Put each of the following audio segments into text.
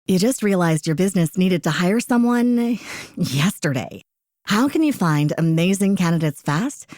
You just realized your business needed to hire someone yesterday. How can you find amazing candidates fast?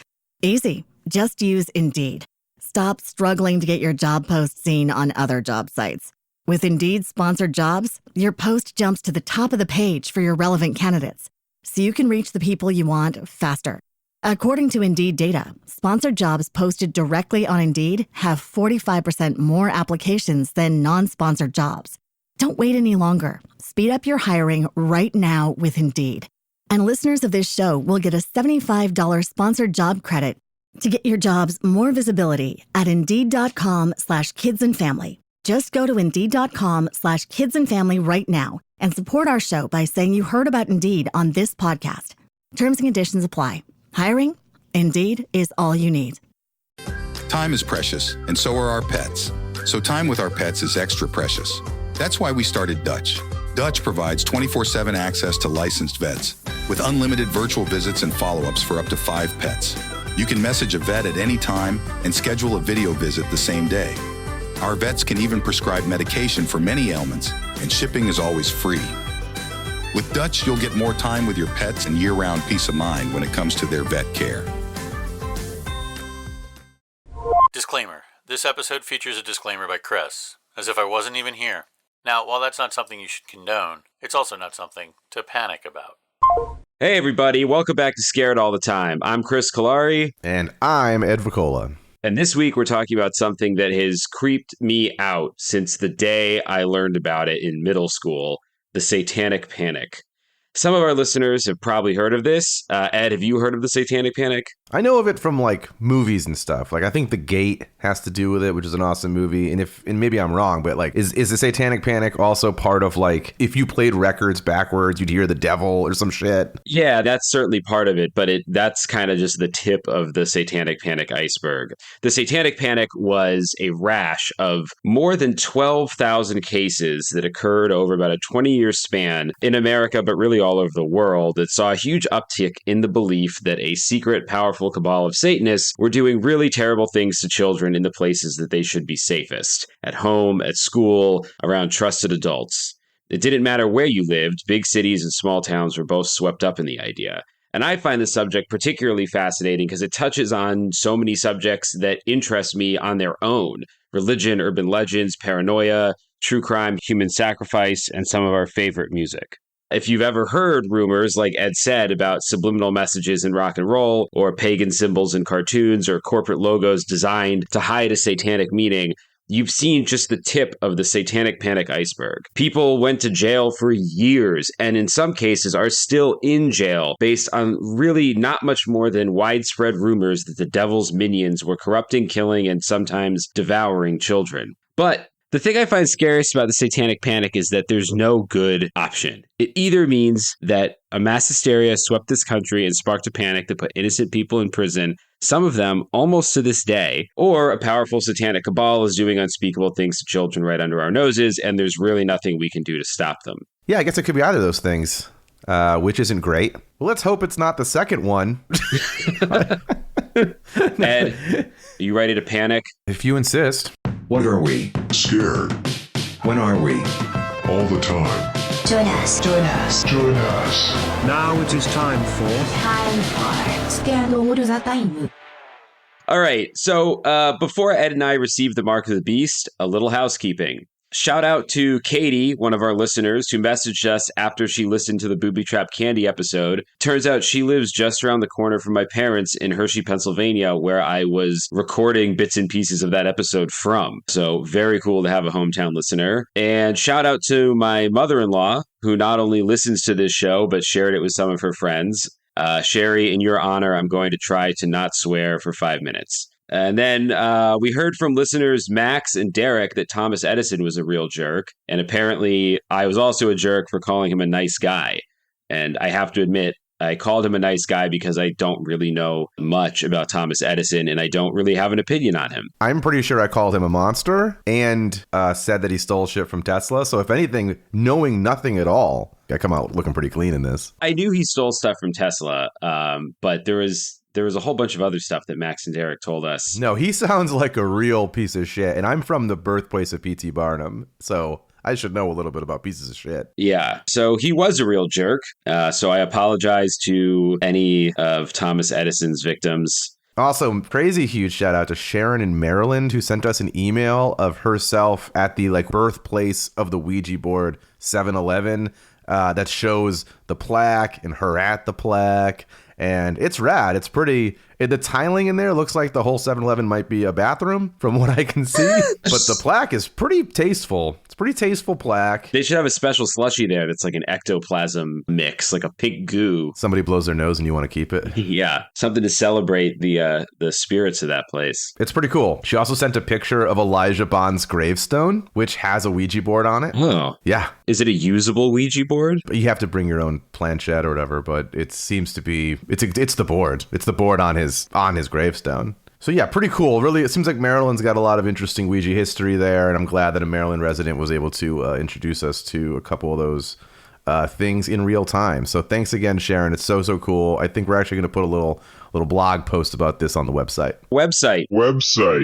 Easy. Just use Indeed. Stop struggling to get your job post seen on other job sites. With Indeed sponsored jobs, your post jumps to the top of the page for your relevant candidates, so you can reach the people you want faster. According to Indeed data, sponsored jobs posted directly on Indeed have 45% more applications than non-sponsored jobs. Don't wait any longer. Speed up your hiring right now with Indeed. And listeners of this show will get a $75 sponsored job credit to get your jobs more visibility at Indeed.com/kidsandfamily. Just go to Indeed.com/kidsandfamily right now and support our show by saying you heard about Indeed on this podcast. Terms and conditions apply. Hiring? Indeed is all you need. Time is precious, and so are our pets. So time with our pets is extra precious. That's why we started Dutch. Dutch provides 24/7 access to licensed vets with unlimited virtual visits and follow-ups for up to 5 pets. You can message a vet at any time and schedule a video visit the same day. Our vets can even prescribe medication for many ailments, and shipping is always free. With Dutch, you'll get more time with your pets and year-round peace of mind when it comes to their vet care. Disclaimer. This episode features a disclaimer by Chris, as if I wasn't even here. Now, while that's not something you should condone, it's also not something to panic about. Hey everybody, welcome back to Scared All the Time. I'm Chris Cullari. And I'm Ed Voccola. And this week we're talking about something that has creeped me out since the day I learned about it in middle school, the Satanic Panic. Some of our listeners have probably heard of this. Ed, have you heard of the Satanic Panic? I know of it from like movies and stuff. Like I think The Gate has to do with it, which is an awesome movie. And maybe I'm wrong, but like is the Satanic Panic also part of like if you played records backwards, you'd hear the devil or some shit? Yeah, that's certainly part of it, but that's kind of just the tip of the Satanic Panic iceberg. The Satanic Panic was a rash of more than 12,000 cases that occurred over about a 20-year span in America, but really all over the world, that saw a huge uptick in the belief that a secret, powerful cabal of Satanists were doing really terrible things to children in the places that they should be safest, at home, at school, around trusted adults. It didn't matter where you lived, big cities and small towns were both swept up in the idea. And I find the subject particularly fascinating because it touches on so many subjects that interest me on their own: religion, urban legends, paranoia, true crime, human sacrifice, and some of our favorite music. If you've ever heard rumors, like Ed said, about subliminal messages in rock and roll, or pagan symbols in cartoons, or corporate logos designed to hide a satanic meaning, you've seen just the tip of the Satanic Panic iceberg. People went to jail for years, and in some cases are still in jail, based on really not much more than widespread rumors that the devil's minions were corrupting, killing, and sometimes devouring children. But the thing I find scariest about the Satanic Panic is that there's no good option. It either means that a mass hysteria swept this country and sparked a panic that put innocent people in prison, some of them almost to this day, or a powerful satanic cabal is doing unspeakable things to children right under our noses, and there's really nothing we can do to stop them. Yeah, I guess it could be either of those things, which isn't great. Well, let's hope it's not the second one. Ed, are you ready to panic? If you insist. What are we? Scared. When are we? All the time. Join us. Join us. Join us. Now it is time for Scared All the Time. All right, so before Ed and I received the Mark of the Beast, a little housekeeping. Shout out to Katie, one of our listeners, who messaged us after she listened to the Booby Trap Candy episode. Turns out she lives just around the corner from my parents in Hershey, Pennsylvania, where I was recording bits and pieces of that episode from. So very cool to have a hometown listener. And shout out to my mother-in-law, who not only listens to this show, but shared it with some of her friends. Sherry, in your honor, I'm going to try to not swear for 5 minutes. And then we heard from listeners Max and Derek that Thomas Edison was a real jerk. And apparently I was also a jerk for calling him a nice guy. And I have to admit, I called him a nice guy because I don't really know much about Thomas Edison and I don't really have an opinion on him. I'm pretty sure I called him a monster and said that he stole shit from Tesla. So if anything, knowing nothing at all, I come out looking pretty clean in this. I knew he stole stuff from Tesla, but there was a whole bunch of other stuff that Max and Derek told us. No, he sounds like a real piece of shit. And I'm from the birthplace of P.T. Barnum. So I should know a little bit about pieces of shit. Yeah. So he was a real jerk. So I apologize to any of Thomas Edison's victims. Also, crazy huge shout out to Sharon in Maryland, who sent us an email of herself at the birthplace of the Ouija board 7-Eleven that shows the plaque and her at the plaque. And it's rad. It's pretty. The tiling in there looks like the whole 7-Eleven might be a bathroom from what I can see. But the plaque is pretty tasteful. It's a pretty tasteful plaque. They should have a special slushie there that's like an ectoplasm mix, like a pink goo. Somebody blows their nose and you want to keep it. Yeah. Something to celebrate the spirits of that place. It's pretty cool. She also sent a picture of Elijah Bond's gravestone, which has a Ouija board on it. Oh. Yeah. Is it a usable Ouija board? You have to bring your own planchette or whatever, but it seems to be... It's the board. It's the board on his gravestone. So yeah, pretty cool. Really, it seems like Maryland's got a lot of interesting Ouija history there, and I'm glad that a Maryland resident was able to introduce us to a couple of those things in real time. So thanks again, Sharon. It's so cool. I think we're actually going to put a little blog post about this on the website. Website.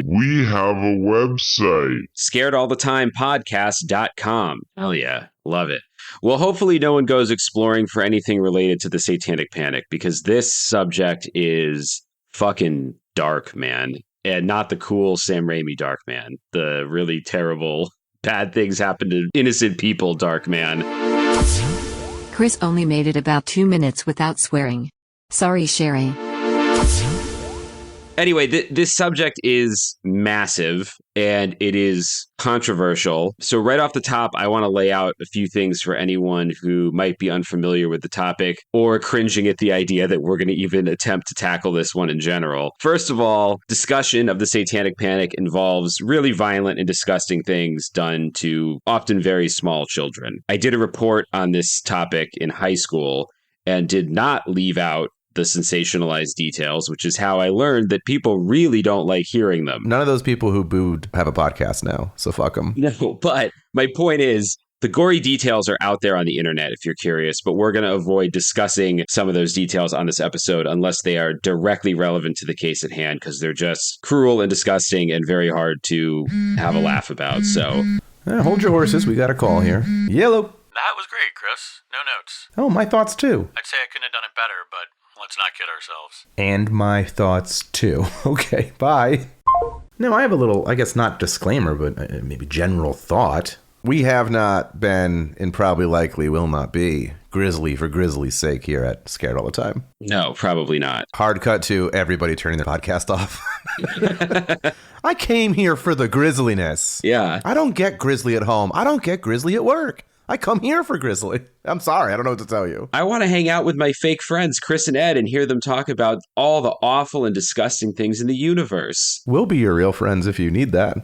We have a website. ScaredAllTheTimePodcast.com. Hell yeah. Love it. Well, hopefully no one goes exploring for anything related to the Satanic Panic, because this subject is fucking dark, man. And not the cool Sam Raimi dark man. The really terrible, bad things happen to innocent people dark man. Chris only made it about 2 minutes without swearing. Sorry, Sherry. Anyway, this subject is massive and it is controversial. So right off the top, I want to lay out a few things for anyone who might be unfamiliar with the topic or cringing at the idea that we're going to even attempt to tackle this one in general. First of all, discussion of the Satanic Panic involves really violent and disgusting things done to often very small children. I did a report on this topic in high school and did not leave out the sensationalized details, which is how I learned that people really don't like hearing them. None of those people who booed have a podcast now, so fuck them. No, but my point is, the gory details are out there on the internet if you're curious, but we're going to avoid discussing some of those details on this episode unless they are directly relevant to the case at hand, because they're just cruel and disgusting and very hard to have a laugh about. So, hold your horses. We got a call here. Yellow. That was great, Chris. No notes. Oh, my thoughts too. I'd say I couldn't have done it better, but let's not kid ourselves. And my thoughts too. Okay, bye. Now, I have a little, I guess not disclaimer, but maybe general thought. We have not been, and probably likely will not be, grizzly for grizzly's sake here at Scared All the Time. No, probably not. Hard cut to everybody turning their podcast off. I came here for the grisliness. Yeah. I don't get grizzly at home. I don't get grizzly at work. I come here for grizzly. I'm sorry. I don't know what to tell you. I want to hang out with my fake friends, Chris and Ed, and hear them talk about all the awful and disgusting things in the universe. We'll be your real friends if you need that.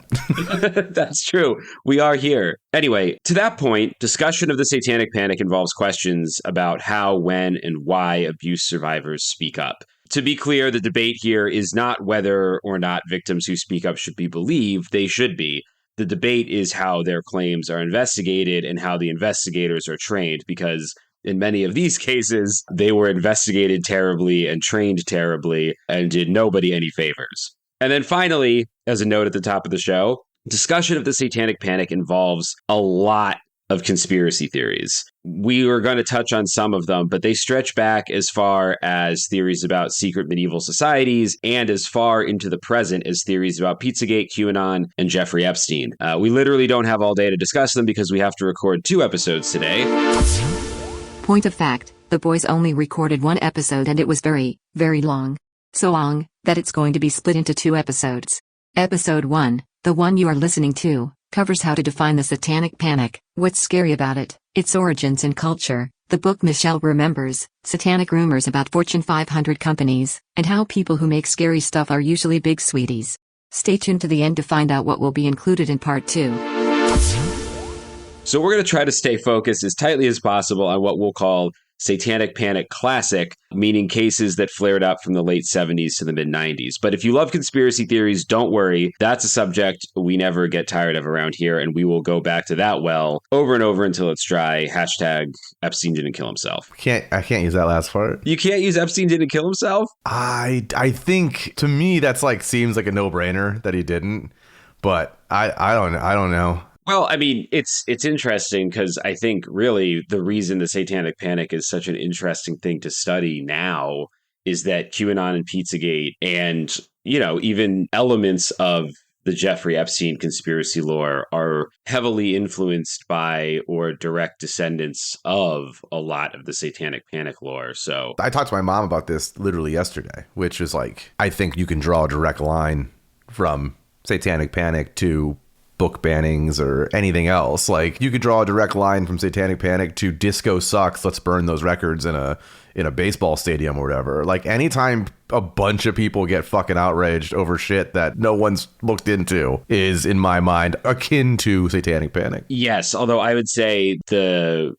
That's true. We are here. Anyway, to that point, discussion of the Satanic Panic involves questions about how, when, and why abuse survivors speak up. To be clear, the debate here is not whether or not victims who speak up should be believed. They should be. The debate is how their claims are investigated and how the investigators are trained, because in many of these cases, they were investigated terribly and trained terribly and did nobody any favors. And then finally, as a note at the top of the show, discussion of the Satanic Panic involves a lot of conspiracy theories. We were going to touch on some of them, but they stretch back as far as theories about secret medieval societies and as far into the present as theories about Pizzagate, QAnon, and Jeffrey Epstein. We literally don't have all day to discuss them because we have to record 2 episodes today. Point of fact, the boys only recorded 1 episode and it was very, very long. So long, that it's going to be split into 2 episodes. Episode 1, the one you are listening to, covers how to define the Satanic Panic, what's scary about it, its origins and culture, the book Michelle remembers, satanic rumors about Fortune 500 companies, and how people who make scary stuff are usually big sweeties. Stay tuned to the end to find out what will be included in part 2. So we're going to try to stay focused as tightly as possible on what we'll call Satanic Panic Classic, meaning cases that flared up from the late 70s to the mid 90s. But if you love conspiracy theories, don't worry. That's a subject we never get tired of around here, and we will go back to that well over and over until it's dry. Hashtag Epstein didn't kill himself. I can't use that last part. You can't use Epstein didn't kill himself? I think, to me, that's seems like a no-brainer that he didn't. But I don't know. Well, I mean, it's interesting because I think really the reason the Satanic Panic is such an interesting thing to study now is that QAnon and Pizzagate and, even elements of the Jeffrey Epstein conspiracy lore are heavily influenced by or direct descendants of a lot of the Satanic Panic lore. So I talked to my mom about this literally yesterday, which is like, I think you can draw a direct line from Satanic Panic to book bannings or anything else. Like, you could draw a direct line from Satanic Panic to disco sucks, let's burn those records in a baseball stadium or whatever. Like, anytime a bunch of people get fucking outraged over shit that no one's looked into is, in my mind, akin to Satanic Panic. Yes, although I would say the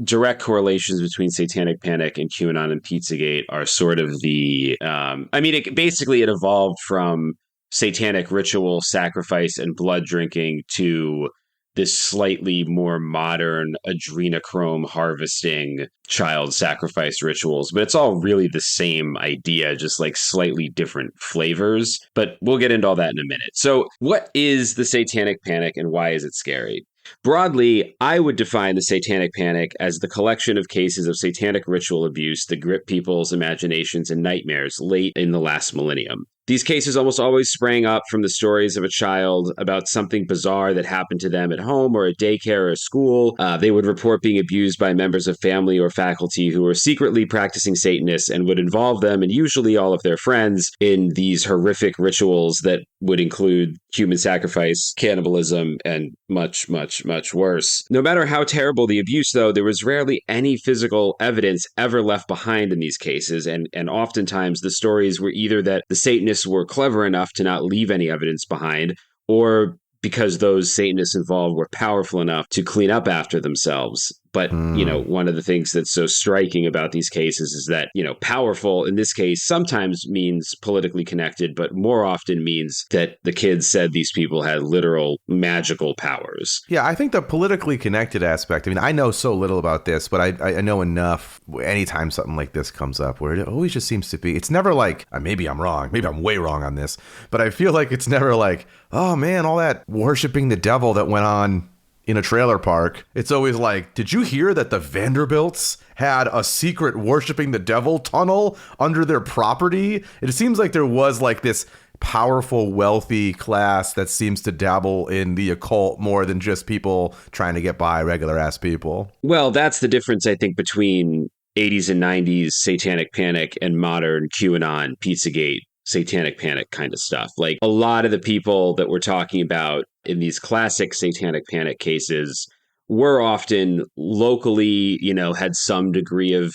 direct correlations between Satanic Panic and QAnon and Pizzagate are sort of the it evolved from satanic ritual, sacrifice, and blood drinking to this slightly more modern adrenochrome harvesting child sacrifice rituals. But it's all really the same idea, just like slightly different flavors. But we'll get into all that in a minute. So what is the Satanic Panic and why is it scary? Broadly, I would define the Satanic Panic as the collection of cases of satanic ritual abuse that grip people's imaginations and nightmares late in the last millennium. These cases almost always sprang up from the stories of a child about something bizarre that happened to them at home or at daycare or school. They would report being abused by members of family or faculty who were secretly practicing Satanists and would involve them and usually all of their friends in these horrific rituals that would include human sacrifice, cannibalism, and much, much, much worse. No matter how terrible the abuse, though, there was rarely any physical evidence ever left behind in these cases, and oftentimes the stories were either that the Satanists were clever enough to not leave any evidence behind, or because those Satanists involved were powerful enough to clean up after themselves. But, one of the things that's so striking about these cases is that, powerful in this case sometimes means politically connected, but more often means that the kids said these people had literal magical powers. Yeah, I think the politically connected aspect, I mean, I know so little about this, but I know enough anytime something like this comes up where it always just seems to be, it's never like, maybe I'm wrong, maybe I'm way wrong on this, but I feel like it's never like, oh man, all that worshiping the devil that went on in a trailer park. It's always like, did you hear that the Vanderbilts had a secret worshiping the devil tunnel under their property? It seems like there was like this powerful, wealthy class that seems to dabble in the occult more than just people trying to get by, regular ass people. Well, that's the difference, I think, between 80s and 90s Satanic Panic and modern QAnon, Pizzagate, Satanic Panic kind of stuff. Like, a lot of the people that we're talking about in these classic Satanic Panic cases were often locally, had some degree of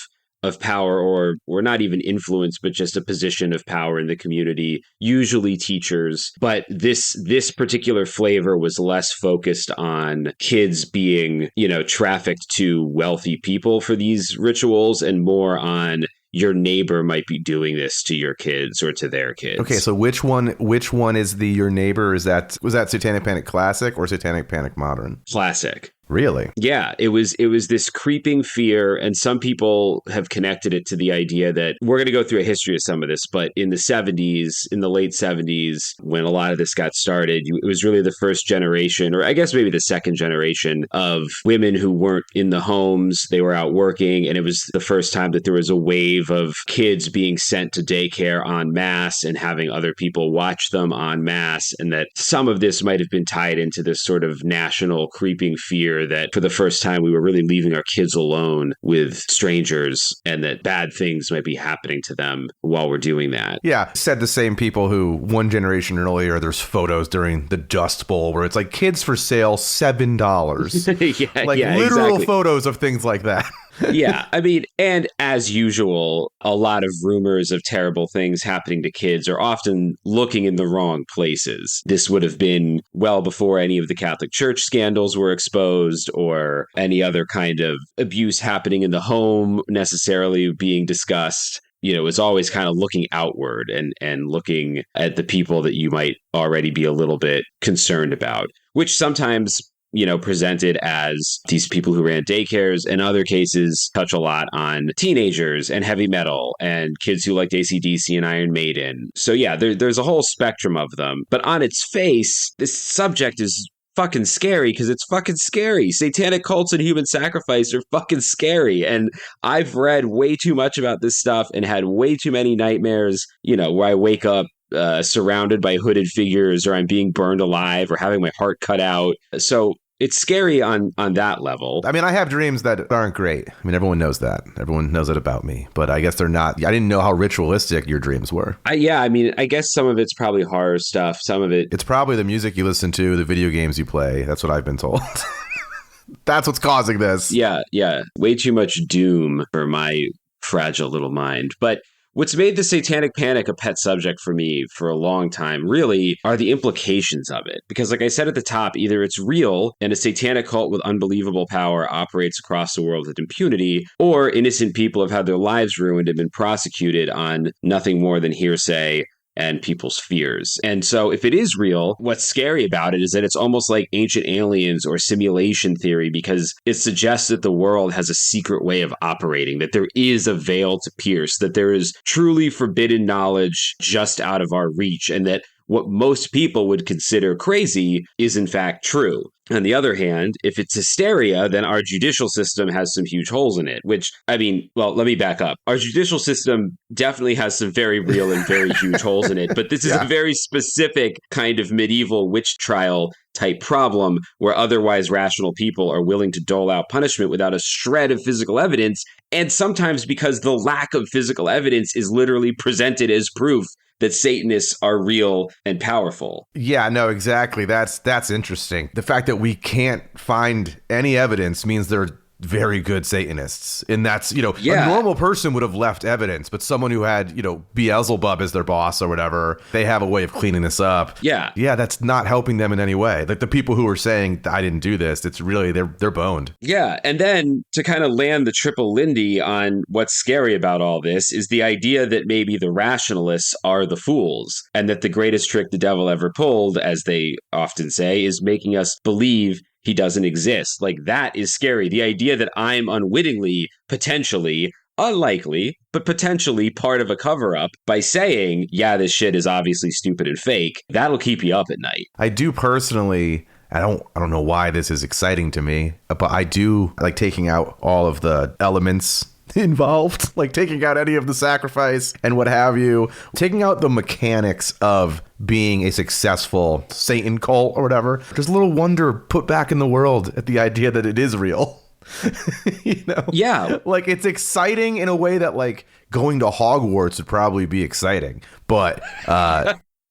power or not even influence, but just a position of power in the community, usually teachers. But this particular flavor was less focused on kids being, trafficked to wealthy people for these rituals and more on your neighbor might be doing this to your kids or to their kids. Okay, so which one is the your neighbor? Was that Satanic Panic Classic or Satanic Panic Modern? Classic. Really? Yeah, it was this creeping fear, and some people have connected it to the idea that we're going to go through a history of some of this, but in the 70s, in the late 70s, when a lot of this got started, it was really the first generation, or I guess maybe the second generation of women who weren't in the homes, they were out working, and it was the first time that there was a wave of kids being sent to daycare en masse and having other people watch them en masse, and that some of this might have been tied into this sort of national creeping fear that for the first time we were really leaving our kids alone with strangers and that bad things might be happening to them while we're doing that. Yeah, said the same people who one generation earlier, there's photos during the Dust Bowl where it's like kids for sale, $7. Yeah, literal exactly. Photos of things like that. Yeah, I mean, and as usual, a lot of rumors of terrible things happening to kids are often looking in the wrong places. This would have been well before any of the Catholic Church scandals were exposed or any other kind of abuse happening in the home necessarily being discussed. It's always kind of looking outward and looking at the people that you might already be a little bit concerned about, which sometimes presented as these people who ran daycares. In other cases, touch a lot on teenagers and heavy metal and kids who liked AC/DC and Iron Maiden. So yeah, there's a whole spectrum of them. But on its face, this subject is fucking scary because it's fucking scary. Satanic cults and human sacrifice are fucking scary. And I've read way too much about this stuff and had way too many nightmares, where I wake up surrounded by hooded figures, or I'm being burned alive, or having my heart cut out. So it's scary on that level. I mean, I have dreams that aren't great. I mean, everyone knows that. Everyone knows it about me. But I guess they're not. I didn't know how ritualistic your dreams were. I guess some of it's probably horror stuff. Some of it... It's probably the music you listen to, the video games you play. That's what I've been told. That's what's causing this. Yeah. Way too much doom for my fragile little mind. But what's made the Satanic Panic a pet subject for me for a long time really are the implications of it. Because like I said at the top, either it's real and a satanic cult with unbelievable power operates across the world with impunity, or innocent people have had their lives ruined and been prosecuted on nothing more than hearsay and people's fears. And so if it is real, what's scary about it is that it's almost like ancient aliens or simulation theory, because it suggests that the world has a secret way of operating, that there is a veil to pierce, that there is truly forbidden knowledge just out of our reach, and that what most people would consider crazy is in fact true. On the other hand, if it's hysteria, then our judicial system has some huge holes in it, which, let me back up. Our judicial system definitely has some very real and very huge holes in it, but this is a very specific kind of medieval witch trial type problem where otherwise rational people are willing to dole out punishment without a shred of physical evidence, and sometimes because the lack of physical evidence is literally presented as proof that Satanists are real and powerful. Yeah, no, exactly. That's interesting. The fact that we can't find any evidence means they're very good Satanists. And that's, a normal person would have left evidence, but someone who had, Beelzebub as their boss or whatever, they have a way of cleaning this up. Yeah. Yeah, that's not helping them in any way. Like the people who are saying, I didn't do this, it's really, they're boned. Yeah. And then to kind of land the triple Lindy on what's scary about all this is the idea that maybe the rationalists are the fools, and that the greatest trick the devil ever pulled, as they often say, is making us believe he doesn't exist. Like, that is scary. The idea that I'm unwittingly, potentially, unlikely, but potentially part of a cover-up by saying, yeah, this shit is obviously stupid and fake, that'll keep you up at night. I do personally, I don't know why this is exciting to me, but I do like taking out all of the elements involved, like taking out any of the sacrifice and what have you, taking out the mechanics of being a successful Satan cult or whatever. There's a little wonder put back in the world at the idea that it is real. Yeah, like it's exciting in a way that like going to Hogwarts would probably be exciting, but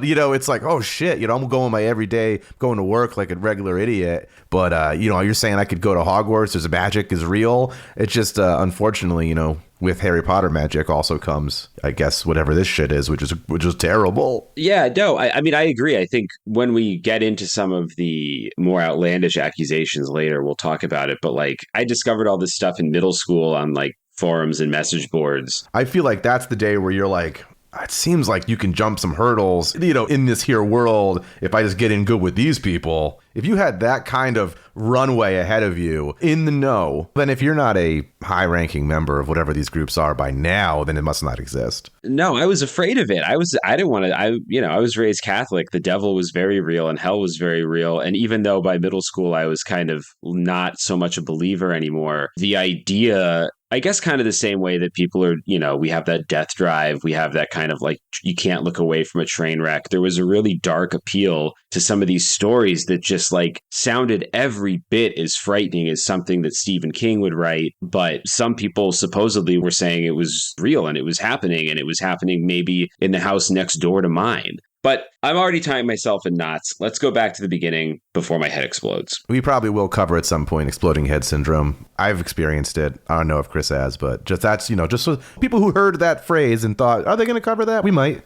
it's like, oh shit, I'm going my everyday, going to work like a regular idiot, but you're saying I could go to Hogwarts, there's magic is real. It's just unfortunately, with Harry Potter magic also comes, I guess, whatever this shit is, which is terrible. Yeah, no, I mean, I agree. I think when we get into some of the more outlandish accusations later, we'll talk about it. But like, I discovered all this stuff in middle school on like forums and message boards. I feel like that's the day where you're like, it seems like you can jump some hurdles, in this here world. If I just get in good with these people, if you had that kind of runway ahead of you in the know, then if you're not a high ranking member of whatever these groups are by now, then it must not exist. No, I was afraid of it. I was raised Catholic. The devil was very real and hell was very real. And even though by middle school, I was kind of not so much a believer anymore, the idea, I guess kind of the same way that people are, we have that death drive. We have that kind of like, you can't look away from a train wreck. There was a really dark appeal to some of these stories that just like sounded every bit as frightening as something that Stephen King would write. But some people supposedly were saying it was real and it was happening maybe in the house next door to mine. But I'm already tying myself in knots. Let's go back to the beginning before my head explodes. We probably will cover at some point exploding head syndrome. I've experienced it. I don't know if Chris has, but just that's, just so people who heard that phrase and thought, are they going to cover that? We might.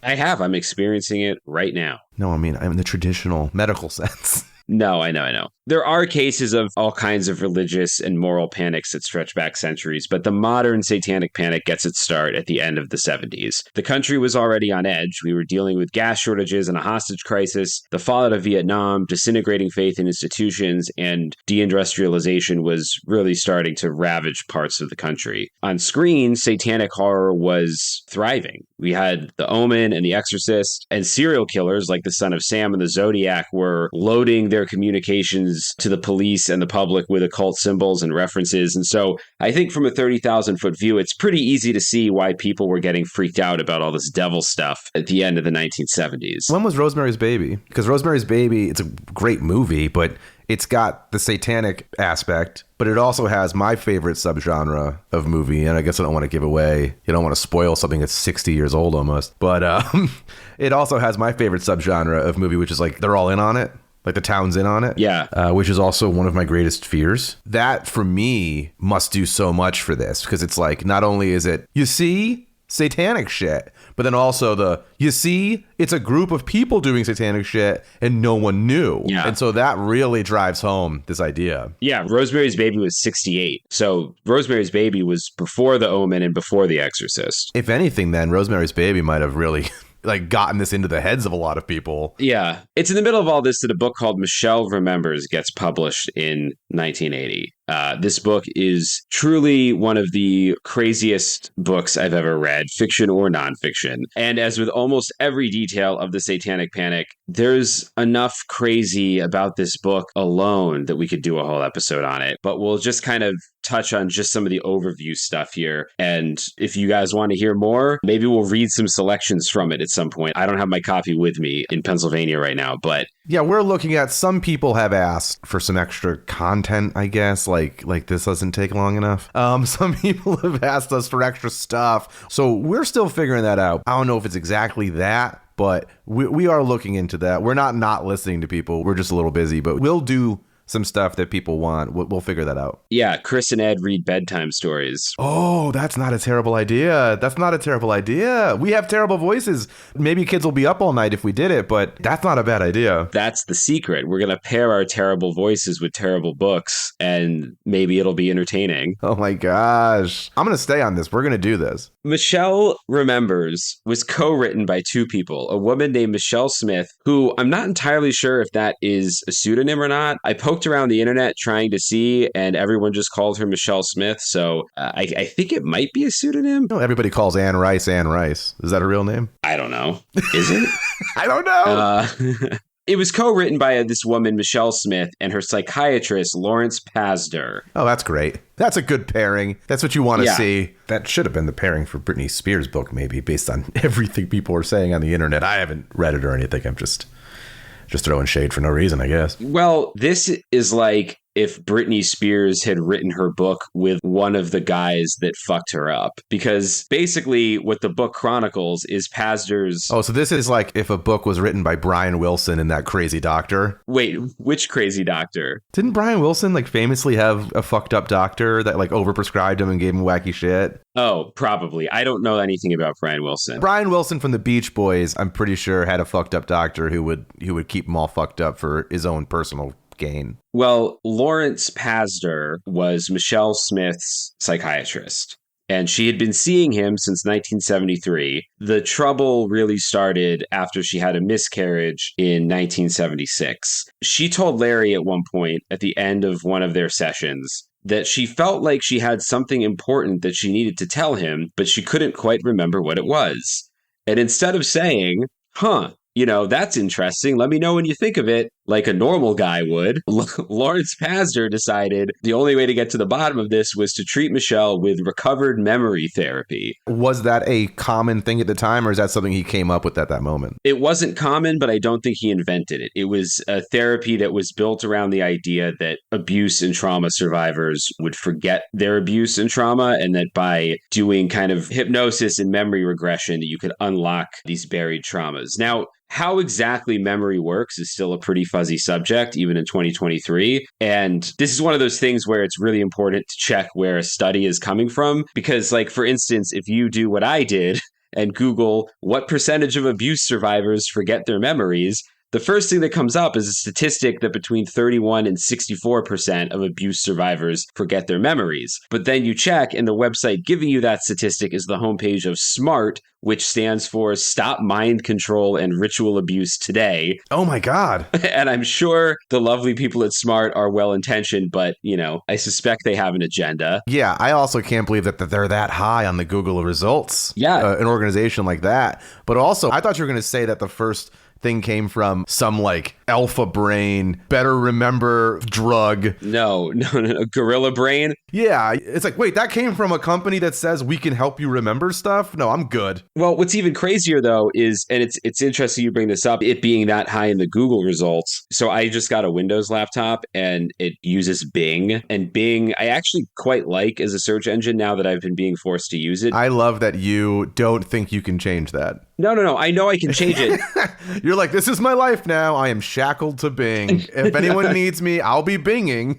I have. I'm experiencing it right now. No, I mean, I'm in the traditional medical sense. No, I know. There are cases of all kinds of religious and moral panics that stretch back centuries, but the modern satanic panic gets its start at the end of the 70s. The country was already on edge. We were dealing with gas shortages and a hostage crisis, the fallout of Vietnam, disintegrating faith in institutions, and deindustrialization was really starting to ravage parts of the country. On screen, satanic horror was thriving. We had The Omen and The Exorcist, and serial killers like the Son of Sam and the Zodiac were loading their communications to the police and the public with occult symbols and references. And so I think from a 30,000-foot view, it's pretty easy to see why people were getting freaked out about all this devil stuff at the end of the 1970s. When was Rosemary's Baby? Because Rosemary's Baby, it's a great movie, but it's got the satanic aspect, but it also has my favorite subgenre of movie. And I guess I don't want to give away, you don't want to spoil something that's 60 years old almost. But it also has my favorite subgenre of movie, which is like they're all in on it. Like the town's in on it. Yeah. Which is also one of my greatest fears. That, for me, must do so much for this. Because it's like, not only is it, you see, satanic shit, but then also you see, it's a group of people doing satanic shit and no one knew. Yeah. And so that really drives home this idea. Yeah, Rosemary's Baby was 68. So Rosemary's Baby was before The Omen and before The Exorcist. If anything, then Rosemary's Baby might have really like gotten this into the heads of a lot of people. Yeah. It's in the middle of all this that a book called Michelle Remembers gets published in 1980. This book is truly one of the craziest books I've ever read, fiction or nonfiction. And as with almost every detail of the Satanic Panic, there's enough crazy about this book alone that we could do a whole episode on it. But we'll just kind of touch on just some of the overview stuff here. And if you guys want to hear more, maybe we'll read some selections from it at some point. I don't have my copy with me in Pennsylvania right now, but yeah, we're looking at, some people have asked for some extra content, I guess, like this doesn't take long enough. Some people have asked us for extra stuff. So we're still figuring that out. I don't know if it's exactly that, but we are looking into that. We're not listening to people. We're just a little busy, but we'll do some stuff that people want. We'll figure that out. Yeah, Chris and Ed read bedtime stories. Oh, that's not a terrible idea. We have terrible voices. Maybe kids will be up all night if we did it, but that's not a bad idea. That's the secret. We're going to pair our terrible voices with terrible books, and maybe it'll be entertaining. Oh my gosh. I'm going to stay on this. We're going to do this. Michelle Remembers was co-written by two people, a woman named Michelle Smith, who I'm not entirely sure if that is a pseudonym or not. I poked around the internet trying to see, and everyone just called her Michelle Smith. So I think it might be a pseudonym. No, everybody calls Anne Rice Anne Rice. Is that a real name? I don't know. Is it? I don't know. It was co-written by this woman, Michelle Smith, and her psychiatrist, Lawrence Pazder. Oh, that's great. That's a good pairing. That's what you want to see. That should have been the pairing for Britney Spears' book, maybe, based on everything people are saying on the internet. I haven't read it or anything. I'm just throwing shade for no reason, I guess. Well, this is like if Britney Spears had written her book with one of the guys that fucked her up. Because basically what the book chronicles is Pazder's... Oh, so this is like if a book was written by Brian Wilson and that crazy doctor? Wait, which crazy doctor? Didn't Brian Wilson like famously have a fucked up doctor that like overprescribed him and gave him wacky shit? Oh, probably. I don't know anything about Brian Wilson. Brian Wilson from the Beach Boys, I'm pretty sure, had a fucked up doctor who would keep him all fucked up for his own personal gain. Well, Lawrence Pazder was Michelle Smith's psychiatrist, and she had been seeing him since 1973. The trouble really started after she had a miscarriage in 1976. She told Larry at one point at the end of one of their sessions that she felt like she had something important that she needed to tell him, but she couldn't quite remember what it was. And instead of saying, that's interesting, let me know when you think of it, like a normal guy would, Lawrence Pazder decided the only way to get to the bottom of this was to treat Michelle with recovered memory therapy. Was that a common thing at the time, or is that something he came up with at that moment? It wasn't common, but I don't think he invented it. It was a therapy that was built around the idea that abuse and trauma survivors would forget their abuse and trauma, and that by doing kind of hypnosis and memory regression, you could unlock these buried traumas. Now, how exactly memory works is still a pretty fuzzy subject, even in 2023. And this is one of those things where it's really important to check where a study is coming from. Because, like, for instance, if you do what I did and Google what percentage of abuse survivors forget their memories, the first thing that comes up is a statistic that between 31 and 64% of abuse survivors forget their memories. But then you check, and the website giving you that statistic is the homepage of SMART, which stands for Stop Mind Control and Ritual Abuse Today. Oh my God. And I'm sure the lovely people at SMART are well-intentioned, but, I suspect they have an agenda. Yeah, I also can't believe that they're that high on the Google results. Yeah. An organization like that. But also, I thought you were going to say that the first thing came from some like alpha brain, better remember drug. No, gorilla brain. Yeah, it's like, wait, that came from a company that says we can help you remember stuff? No, I'm good. Well, what's even crazier though is, and it's interesting you bring this up, it being that high in the Google results. So I just got a Windows laptop and it uses Bing, and Bing I actually quite like as a search engine now that I've been being forced to use it. I love that you don't think you can change that. No. I know I can change it. You're like, this is my life now. I am shackled to Bing. If anyone needs me, I'll be Binging.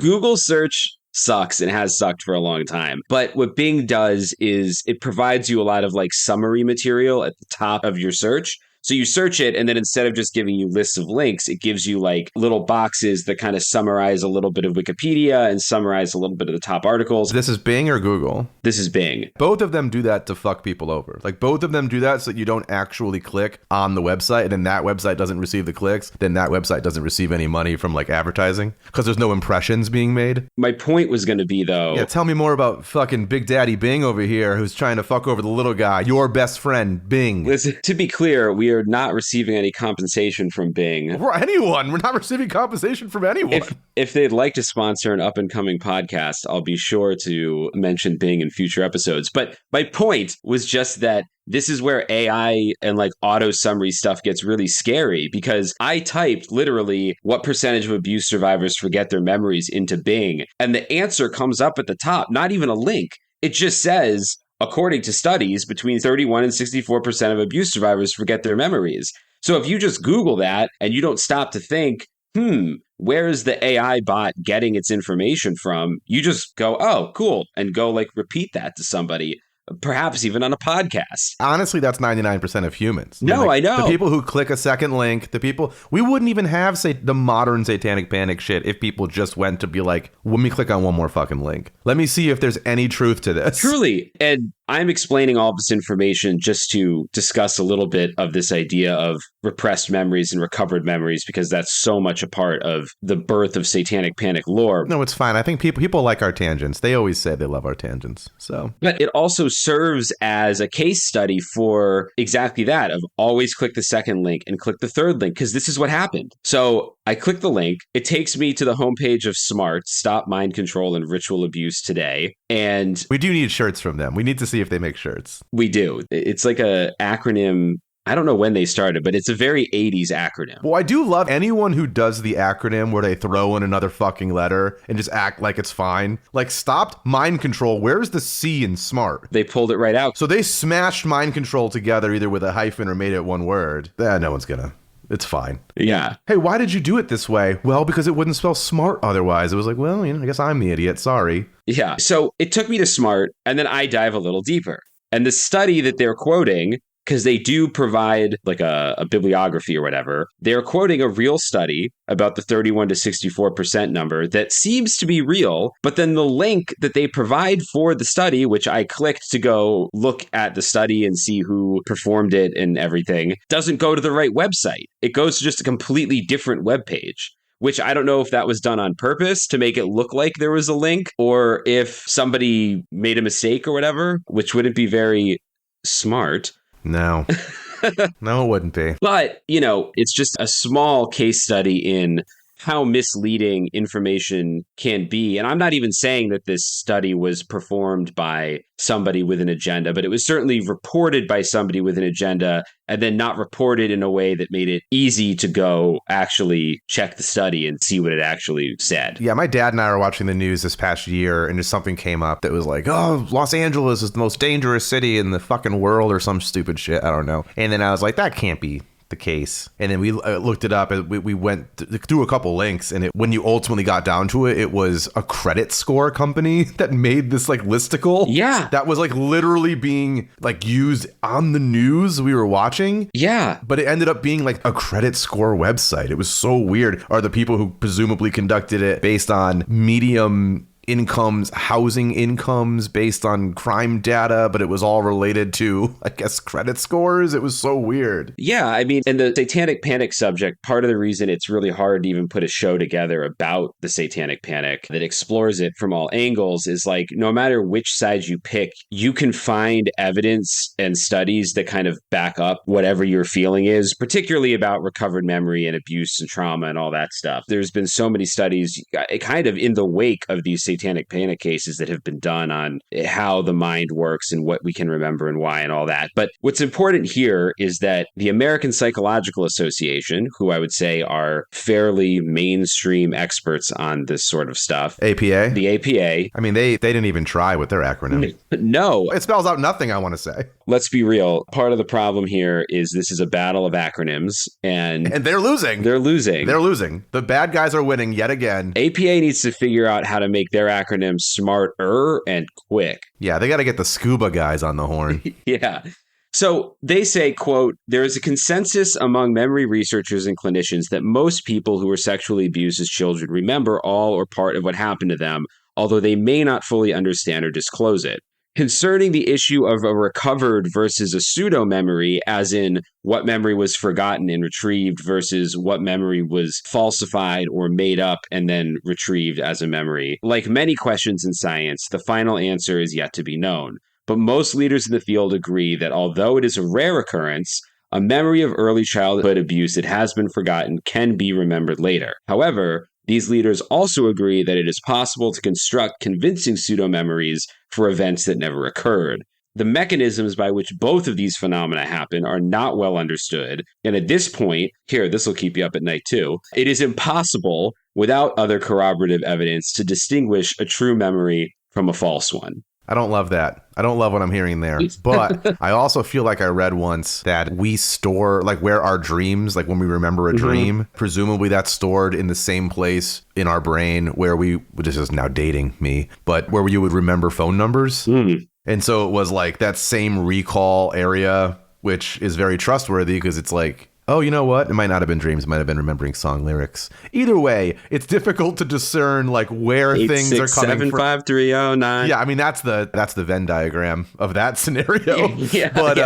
Google search sucks and has sucked for a long time. But what Bing does is it provides you a lot of like summary material at the top of your search. So you search it, and then instead of just giving you lists of links, it gives you like little boxes that kind of summarize a little bit of Wikipedia and summarize a little bit of the top articles. This is Bing or Google? This is Bing. Both of them do that to fuck people over. Like both of them do that so that you don't actually click on the website, and then that website doesn't receive the clicks. Then that website doesn't receive any money from like advertising because there's no impressions being made. My point was going to be though. Yeah, tell me more about fucking Big Daddy Bing over here who's trying to fuck over the little guy. Your best friend, Bing. Listen, to be clear, we are not receiving any compensation from Bing. For anyone. We're not receiving compensation from anyone. If they'd like to sponsor an up-and-coming podcast, I'll be sure to mention Bing in future episodes. But my point was just that this is where AI and like auto summary stuff gets really scary, because I typed literally what percentage of abuse survivors forget their memories into Bing, and the answer comes up at the top, not even a link. It just says, according to studies, between 31 and 64% of abuse survivors forget their memories. So if you just Google that and you don't stop to think, where is the AI bot getting its information from? You just go, oh, cool, and go like repeat that to somebody. Perhaps even on a podcast. Honestly, that's 99% of humans. No, I know. The people who click a second link, we wouldn't even have, say, the modern Satanic Panic shit if people just went to be like, let me click on one more fucking link. Let me see if there's any truth to this. Truly. And I'm explaining all this information just to discuss a little bit of this idea of repressed memories and recovered memories, because that's so much a part of the birth of Satanic Panic lore. No, it's fine. I think people like our tangents. They always say they love our tangents. So, but it also serves as a case study for exactly that, of always click the second link and click the third link, because this is what happened. So I click the link. It takes me to the homepage of SMART, Stop Mind Control and Ritual Abuse Today. And we do need shirts from them. We need to see if they make shirts. We do. It's like a acronym. I don't know when they started, but it's a very 80s acronym. Well, I do love anyone who does the acronym where they throw in another fucking letter and just act like it's fine. Like, stopped mind control. Where's the C in SMART? They pulled it right out. So they smashed mind control together either with a hyphen or made it one word. No one's gonna. It's fine. Yeah. Hey, why did you do it this way? Well, because it wouldn't spell smart otherwise. It was like, well, I guess I'm the idiot. Sorry. Yeah. So it took me to SMART, and then I dive a little deeper. And the study that they're quoting, because they do provide like a bibliography or whatever, they're quoting a real study about the 31 to 64% number that seems to be real. But then the link that they provide for the study, which I clicked to go look at the study and see who performed it and everything, doesn't go to the right website. It goes to just a completely different webpage, which I don't know if that was done on purpose to make it look like there was a link, or if somebody made a mistake or whatever, which wouldn't be very smart. No. No, it wouldn't be. But, it's just a small case study in how misleading information can be. And I'm not even saying that this study was performed by somebody with an agenda, but it was certainly reported by somebody with an agenda, and then not reported in a way that made it easy to go actually check the study and see what it actually said. Yeah, my dad and I were watching the news this past year, and just something came up that was like, oh, Los Angeles is the most dangerous city in the fucking world or some stupid shit. I don't know. And then I was like, that can't be the case. And then we looked it up and we went through a couple links. And when you ultimately got down to it, it was a credit score company that made this like listicle. Yeah. That was like literally being like used on the news we were watching. Yeah. But it ended up being like a credit score website. It was so weird. Are the people who presumably conducted it based on medium incomes, housing incomes, based on crime data, but it was all related to, I guess, credit scores. It was so weird. Yeah, I mean, and the Satanic Panic subject, part of the reason it's really hard to even put a show together about the Satanic Panic that explores it from all angles is like, no matter which side you pick, you can find evidence and studies that kind of back up whatever your feeling is, particularly about recovered memory and abuse and trauma and all that stuff. There's been so many studies kind of in the wake of these Satanic Panic cases that have been done on how the mind works and what we can remember and why and all that. But what's important here is that the American Psychological Association, who I would say are fairly mainstream experts on this sort of stuff. APA? The APA. I mean, they didn't even try with their acronym. No. It spells out nothing, I want to say. Let's be real. Part of the problem here is this is a battle of acronyms, and they're losing. They're losing. They're losing. The bad guys are winning yet again. APA needs to figure out how to make their acronyms smarter and quick. Yeah, they got to get the scuba guys on the horn. Yeah. So they say, quote, there is a consensus among memory researchers and clinicians that most people who were sexually abused as children remember all or part of what happened to them, although they may not fully understand or disclose it. Concerning the issue of a recovered versus a pseudo-memory, as in what memory was forgotten and retrieved versus what memory was falsified or made up and then retrieved as a memory, like many questions in science, the final answer is yet to be known. But most leaders in the field agree that although it is a rare occurrence, a memory of early childhood abuse that has been forgotten can be remembered later. However, these leaders also agree that it is possible to construct convincing pseudo-memories for events that never occurred. The mechanisms by which both of these phenomena happen are not well understood, and at this point, here, this will keep you up at night too, it is impossible, without other corroborative evidence, to distinguish a true memory from a false one. I don't love that. I don't love what I'm hearing there. But I also feel like I read once that we store, like where our dreams, like when we remember a dream, presumably that's stored in the same place in our brain where this is now dating me, but where you would remember phone numbers. And so it was like that same recall area, which is very trustworthy because it's like, oh, you know what? It might not have been dreams. It might have been remembering song lyrics. Either way, it's difficult to discern like where things are coming from. 8675309. Yeah, I mean that's the Venn diagram of that scenario. But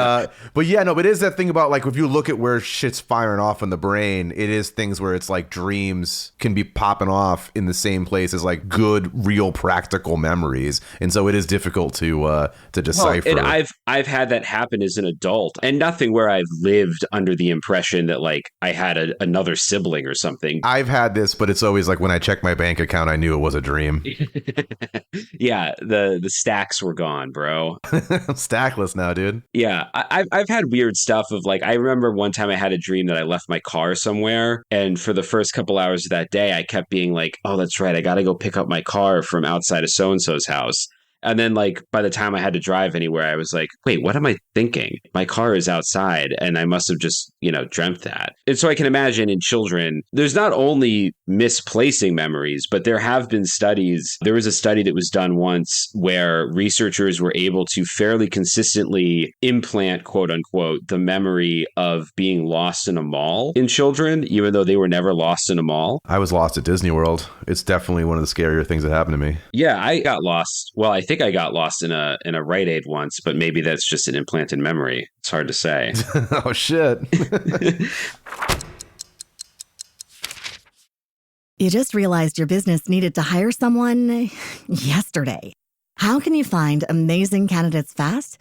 it is that thing about like if you look at where shit's firing off in the brain, it is things where it's like dreams can be popping off in the same place as like good, real, practical memories, and so it is difficult to decipher. Well, and I've had that happen as an adult, and nothing where I've lived under the impression that like I had another sibling or something. I've had this, but it's always like when I check my bank account, I knew it was a dream. Yeah, the stacks were gone, bro. I'm stackless now, dude. Yeah, I've had weird stuff of like, I remember one time I had a dream that I left my car somewhere, and for the first couple hours of that day, I kept being like, oh, that's right, I gotta go pick up my car from outside of so-and-so's house. And then, like, by the time I had to drive anywhere, I was like, wait, what am I thinking? My car is outside, and I must have just, dreamt that. And so I can imagine in children, there's not only misplacing memories, but there have been studies. There was a study that was done once where researchers were able to fairly consistently implant, quote unquote, the memory of being lost in a mall in children, even though they were never lost in a mall. I was lost at Disney World. It's definitely one of the scarier things that happened to me. Yeah, I got lost. Well, I think I got lost in a Rite Aid once, but maybe that's just an implanted memory. It's hard to say. Oh, shit. You just realized your business needed to hire someone yesterday. How can you find amazing candidates fast?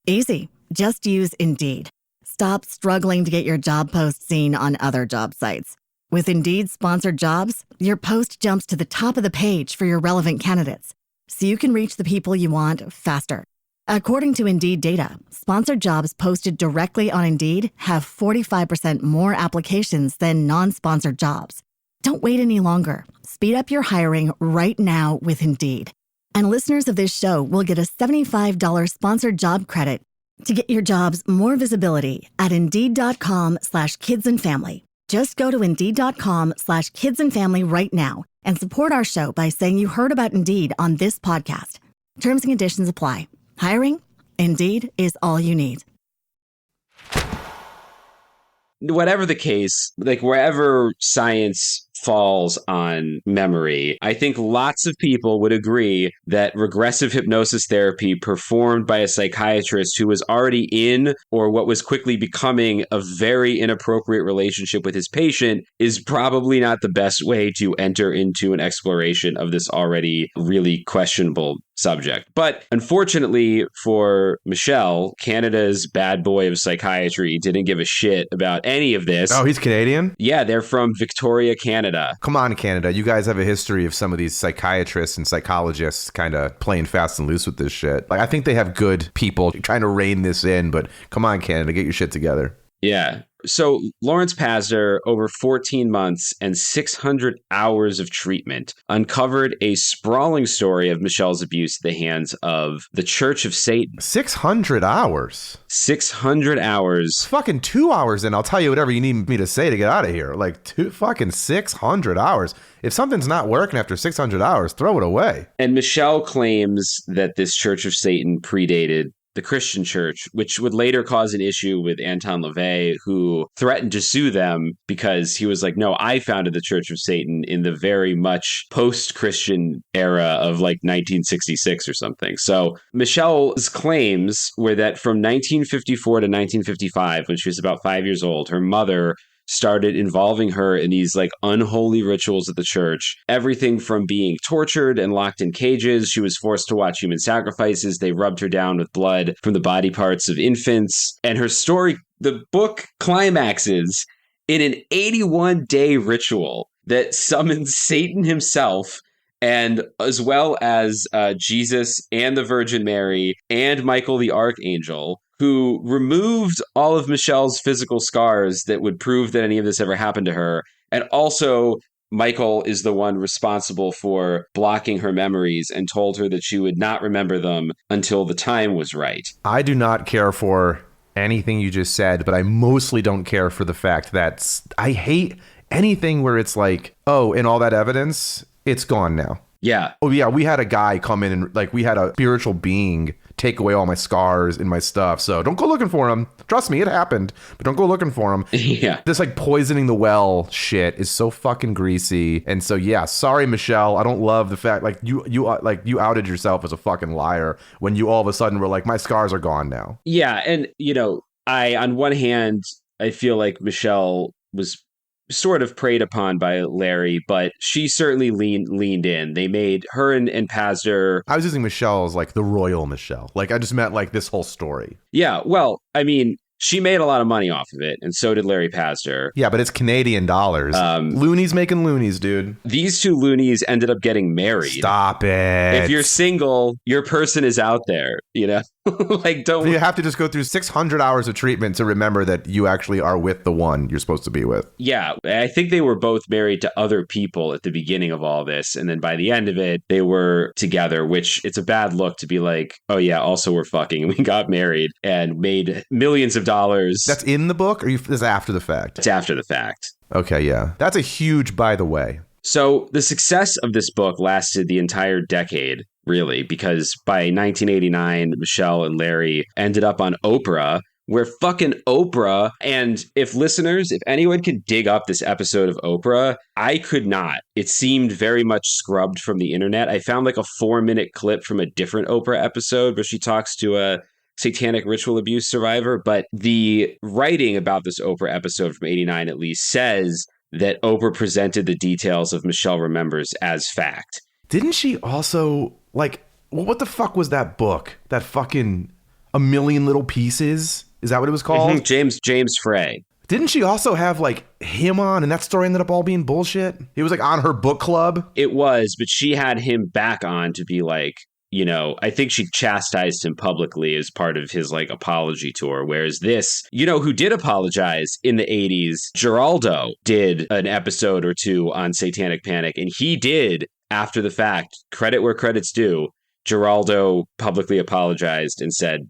Easy. Just use Indeed. Stop struggling to get your job post seen on other job sites. With Indeed sponsored jobs, your post jumps to the top of the page for your relevant candidates, so you can reach the people you want faster. According to Indeed data, sponsored jobs posted directly on Indeed have 45% more applications than non-sponsored jobs. Don't wait any longer. Speed up your hiring right now with Indeed. And listeners of this show will get a $75 sponsored job credit To get your jobs more visibility at Indeed.com/kidsandfamily. Just go to Indeed.com/kidsandfamily right now and support our show by saying you heard about Indeed on this podcast. Terms and conditions apply. Hiring? Indeed is all you need. Whatever the case, like wherever science falls on memory, I think lots of people would agree that regressive hypnosis therapy performed by a psychiatrist who was already in or what was quickly becoming a very inappropriate relationship with his patient is probably not the best way to enter into an exploration of this already really questionable subject. But unfortunately for Michel, Canada's bad boy of psychiatry didn't give a shit about any of this. Oh, he's Canadian? Yeah, they're from Victoria, Canada. Come on, Canada. You guys have a history of some of these psychiatrists and psychologists kind of playing fast and loose with this shit. Like, I think they have good people trying to rein this in, but come on, Canada, get your shit together. Yeah. So Lawrence Pazder, over 14 months and 600 hours of treatment, uncovered a sprawling story of Michel's abuse at the hands of the Church of Satan. 600 hours? 600 hours. It's fucking 2 hours, and I'll tell you whatever you need me to say to get out of here. Like, fucking 600 hours. If something's not working after 600 hours, throw it away. And Michel claims that this Church of Satan predated the Christian church, which would later cause an issue with Anton LaVey, who threatened to sue them because he was like, no, I founded the Church of Satan in the very much post-Christian era of like 1966 or something. So Michel's claims were that from 1954 to 1955, when she was about 5 years old, her mother started involving her in these like unholy rituals at the church. Everything from being tortured and locked in cages. She was forced to watch human sacrifices. They rubbed her down with blood from the body parts of infants. And her story, the book climaxes in an 81-day ritual that summons Satan himself, and as well as Jesus and the Virgin Mary and Michael the Archangel, who removed all of Michel's physical scars that would prove that any of this ever happened to her. And also, Michael is the one responsible for blocking her memories and told her that she would not remember them until the time was right. I do not care for anything you just said, but I mostly don't care for the fact that I hate anything where it's like, oh, and all that evidence, it's gone now. Yeah. Oh, yeah. We had a guy come in and like we had a spiritual being take away all my scars and my stuff. So don't go looking for him. Trust me, it happened, but don't go looking for him. Yeah. This like poisoning the well shit is so fucking greasy. And so, yeah, sorry, Michel. I don't love the fact like you outed yourself as a fucking liar when you all of a sudden were like, my scars are gone now. Yeah. And, you know, on one hand, I feel like Michel was sort of preyed upon by Larry, but she certainly leaned in. They made her and Pazder. I was using Michelle as like the royal Michelle. Like I just meant like this whole story. Yeah, well, I mean, she made a lot of money off of it, and so did Larry Pazder. Yeah, but it's Canadian dollars. Loonies making loonies, dude. These two loonies ended up getting married. Stop it. If you're single, your person is out there, you know? Like, don't... You have to just go through 600 hours of treatment to remember that you actually are with the one you're supposed to be with. Yeah, I think they were both married to other people at the beginning of all this, and then by the end of it, they were together, which it's a bad look to be like, oh yeah, also we're fucking, and we got married and made millions of dollars. That's in the book, or is after the fact? It's after the fact. Okay, yeah. That's a huge, by the way. So the success of this book lasted the entire decade, really, because by 1989, Michel and Larry ended up on Oprah, where fucking Oprah, and if anyone can dig up this episode of Oprah, I could not. It seemed very much scrubbed from the internet. I found like a 4-minute clip from a different Oprah episode where she talks to a satanic ritual abuse survivor, but the writing about this Oprah episode from 89 at least says that Oprah presented the details of Michel Remembers as fact. Didn't she also, like, what the fuck was that book? That fucking A Million Little Pieces? Is that what it was called? James Frey. Didn't she also have, like, him on, and that story ended up all being bullshit? He was, like, on her book club? It was, but she had him back on to be like, you know, I think she chastised him publicly as part of his like apology tour. Whereas this, you know, who did apologize in the 80s, Geraldo did an episode or two on Satanic Panic. And he did, after the fact, credit where credit's due, Geraldo publicly apologized and said,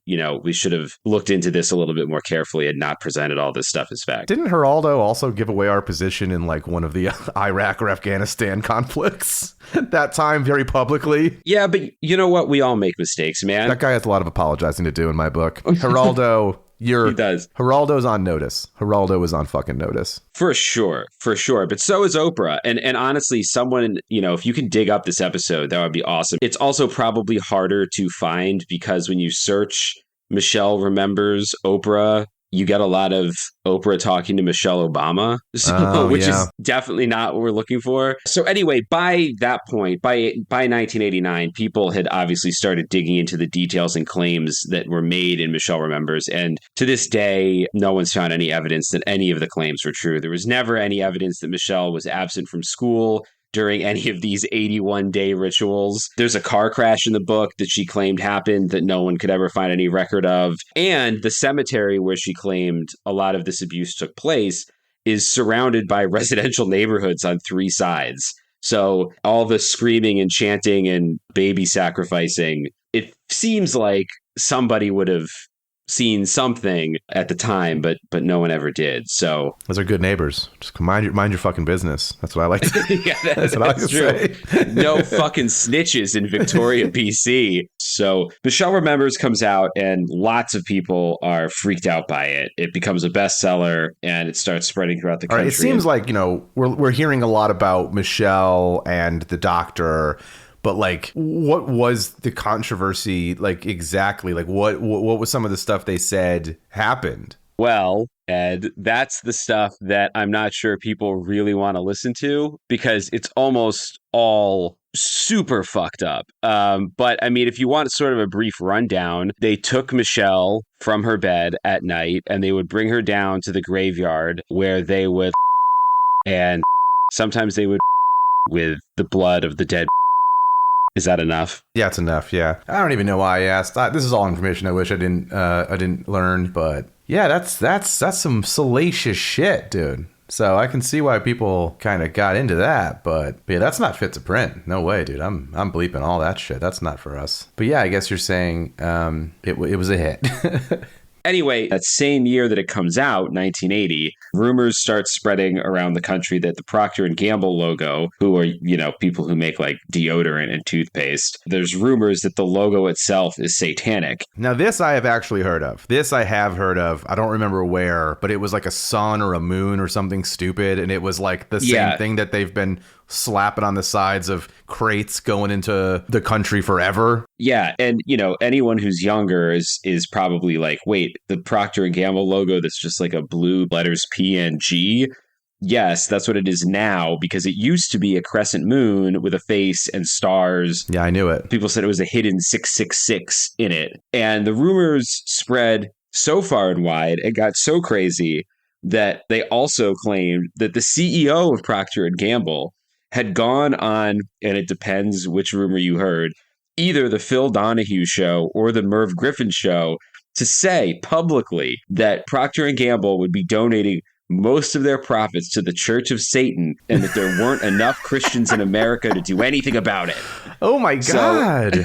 we should have looked into this a little bit more carefully and not presented all this stuff as fact. Didn't Geraldo also give away our position in like one of the Iraq or Afghanistan conflicts that time very publicly? Yeah, but you know what? We all make mistakes, man. That guy has a lot of apologizing to do in my book. Geraldo... He does. Geraldo's on notice. Geraldo is on fucking notice. For sure. But so is Oprah. And honestly, someone, if you can dig up this episode, that would be awesome. It's also probably harder to find because when you search Michelle Remembers Oprah, you get a lot of Oprah talking to Michelle Obama, which is definitely not what we're looking for. So anyway, by that point, by 1989, people had obviously started digging into the details and claims that were made in Michelle Remembers. And to this day, no one's found any evidence that any of the claims were true. There was never any evidence that Michelle was absent from school during any of these 81-day rituals. There's a car crash in the book that she claimed happened that no one could ever find any record of. And the cemetery where she claimed a lot of this abuse took place is surrounded by residential neighborhoods on 3 sides. So all the screaming and chanting and baby sacrificing, it seems like somebody would have seen something at the time, but no one ever did. So those are good neighbors. Just mind your fucking business. That's what I like to yeah, that's what I like to say. No fucking snitches in Victoria, BC. So Michelle Remembers comes out and lots of people are freaked out by it. It becomes a bestseller and it starts spreading throughout the country. All right, it seems like, we're hearing a lot about Michelle and the doctor. But like, what was the controversy? Like, exactly? Like, what was some of the stuff they said happened? Well, Ed, that's the stuff that I'm not sure people really want to listen to because it's almost all super fucked up. But I mean, if you want sort of a brief rundown, they took Michelle from her bed at night and they would bring her down to the graveyard where they would and sometimes they would with the blood of the dead. Is that enough? Yeah, it's enough. Yeah, I don't even know why I asked. This is all information I wish I didn't learn. But yeah, that's some salacious shit, dude. So I can see why people kind of got into that. But yeah, that's not fit to print. No way, dude. I'm bleeping all that shit. That's not for us. But yeah, I guess you're saying it was a hit. Anyway, that same year that it comes out, 1980, rumors start spreading around the country that the Procter & Gamble logo, who are, people who make like deodorant and toothpaste, there's rumors that the logo itself is satanic. Now, this I have actually heard of. I don't remember where, but it was like a sun or a moon or something stupid. And it was like the same thing that they've been slapping on the sides of crates going into the country forever. Yeah. And, anyone who's younger is probably like, wait, the Procter & Gamble logo that's just like a blue letters P and G. Yes, that's what it is now because it used to be a crescent moon with a face and stars. Yeah, I knew it. People said it was a hidden 666 in it. And the rumors spread so far and wide and got so crazy that they also claimed that the CEO of Procter & Gamble had gone on, and it depends which rumor you heard, either the Phil Donahue show or the Merv Griffin show to say publicly that Procter & Gamble would be donating most of their profits to the Church of Satan and that there weren't enough Christians in America to do anything about it. Oh my God.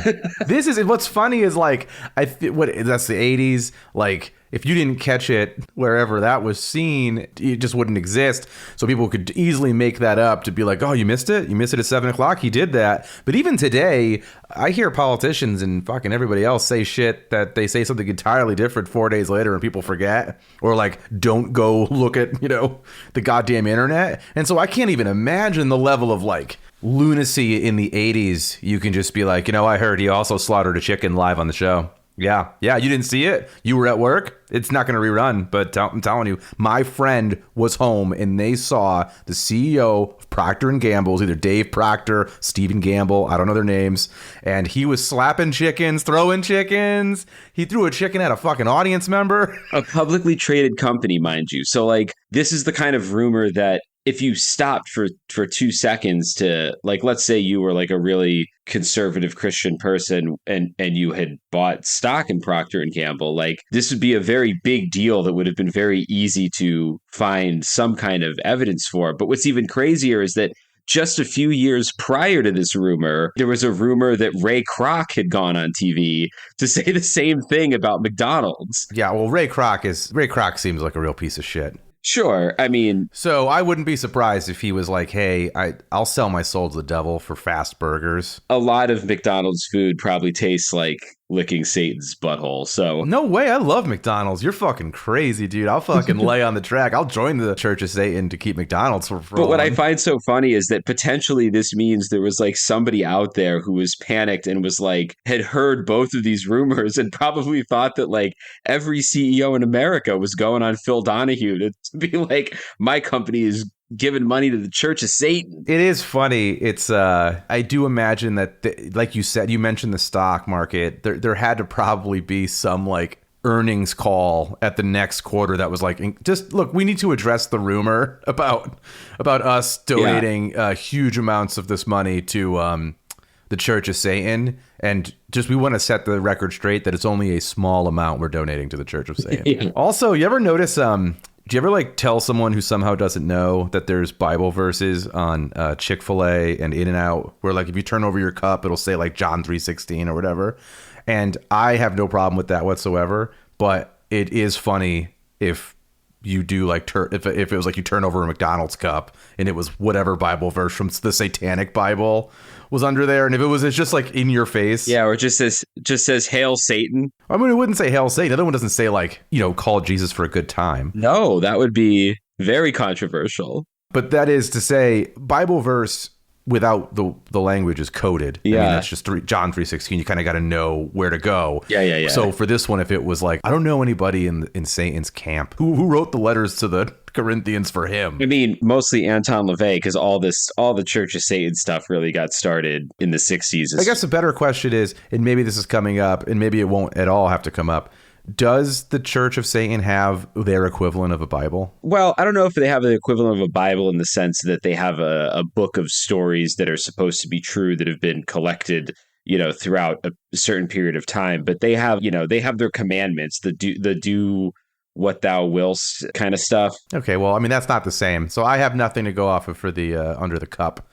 What's funny is like, that's the 80s. Like, if you didn't catch it wherever that was seen, it just wouldn't exist. So people could easily make that up to be like, oh, you missed it? You missed it at 7 o'clock? He did that. But even today, I hear politicians and fucking everybody else say shit that they say something entirely different 4 days later and people forget. Or like, don't go look at, the goddamn internet. And so I can't even imagine the level of like lunacy in the 80s. You can just be like, I heard he also slaughtered a chicken live on the show. Yeah, you didn't see it. You were at work. It's not going to rerun, but I'm telling you, my friend was home and they saw the CEO of Procter & Gamble, either Dave Procter, Stephen Gamble, I don't know their names, and he was slapping chickens, throwing chickens. He threw a chicken at a fucking audience member. A publicly traded company, mind you. So like, this is the kind of rumor that if you stopped for 2 seconds to, like, let's say you were like a really conservative Christian person and you had bought stock in Procter & Gamble, like this would be a very big deal that would have been very easy to find some kind of evidence for. But what's even crazier is that just a few years prior to this rumor, there was a rumor that Ray Kroc had gone on TV to say the same thing about McDonald's. Yeah, well, Ray Kroc seems like a real piece of shit. Sure. I mean, so I wouldn't be surprised if he was like, hey, I'll sell my soul to the devil for fast burgers. A lot of McDonald's food probably tastes like licking Satan's butthole. So no way. I love McDonald's. You're fucking crazy, dude. I'll fucking lay on the track. I'll join the Church of Satan to keep McDonald's for But what I find so funny is that potentially this means there was like somebody out there who was panicked and was like, had heard both of these rumors and probably thought that like every CEO in America was going on Phil Donahue to be like, my company is giving money to the Church of Satan. It is funny. It's I do imagine that like you said, you mentioned the stock market. There had to probably be some like earnings call at the next quarter that was like, just look, we need to address the rumor about us donating huge amounts of this money to the Church of Satan, and just we want to set the record straight that it's only a small amount we're donating to the Church of Satan. Yeah. Also, you ever notice do you ever like tell someone who somehow doesn't know that there's Bible verses on Chick-fil-A and In-N-Out where like if you turn over your cup, it'll say like John 3:16 or whatever? And I have no problem with that whatsoever, but it is funny if you do like if it was like you turn over a McDonald's cup and it was whatever Bible verse from the Satanic Bible was under there, and if it's just like in your face, or it just says Hail Satan. I mean, it wouldn't say Hail Satan. The other one doesn't say like, call Jesus for a good time. No, that would be very controversial. But that is to say, Bible verse without the language is coded. Yeah. I mean, that's just John 3:16. You kind of got to know where to go. Yeah. So for this one, if it was like, I don't know anybody in Satan's camp who wrote the letters to the Corinthians for him. I mean, mostly Anton LaVey, because all the Church of Satan stuff really got started in the 60s. I guess a better question is, and maybe this is coming up, and maybe it won't at all have to come up, does the Church of Satan have their equivalent of a Bible? Well, I don't know if they have the equivalent of a Bible in the sense that they have a book of stories that are supposed to be true that have been collected, throughout a certain period of time. But they have, they have their commandments, the do what thou willst kind of stuff. Okay, well, I mean, that's not the same. So I have nothing to go off of for the under the cup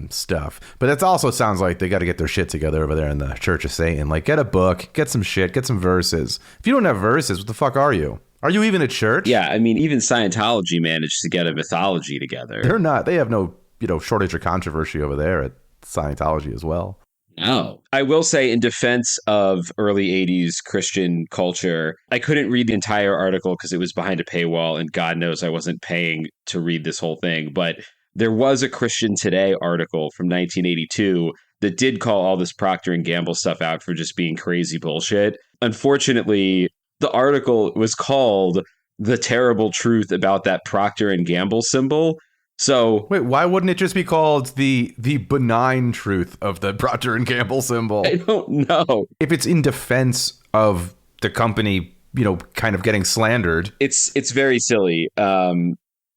stuff. But it also sounds like they got to get their shit together over there in the Church of Satan. Like, get a book, get some shit, get some verses. If you don't have verses, what the fuck are you? Are you even a church? Yeah, I mean, even Scientology managed to get a mythology together. They're not. They have no, shortage of controversy over there at Scientology as well. No. I will say, in defense of early 80s Christian culture, I couldn't read the entire article because it was behind a paywall, and God knows I wasn't paying to read this whole thing. But there was a Christian Today article from 1982 that did call all this Procter & Gamble stuff out for just being crazy bullshit. Unfortunately, the article was called The Terrible Truth About That Procter & Gamble Symbol. So wait, why wouldn't it just be called the benign truth of the Procter & Gamble symbol? I don't know. If it's in defense of the company, kind of getting slandered. It's very silly.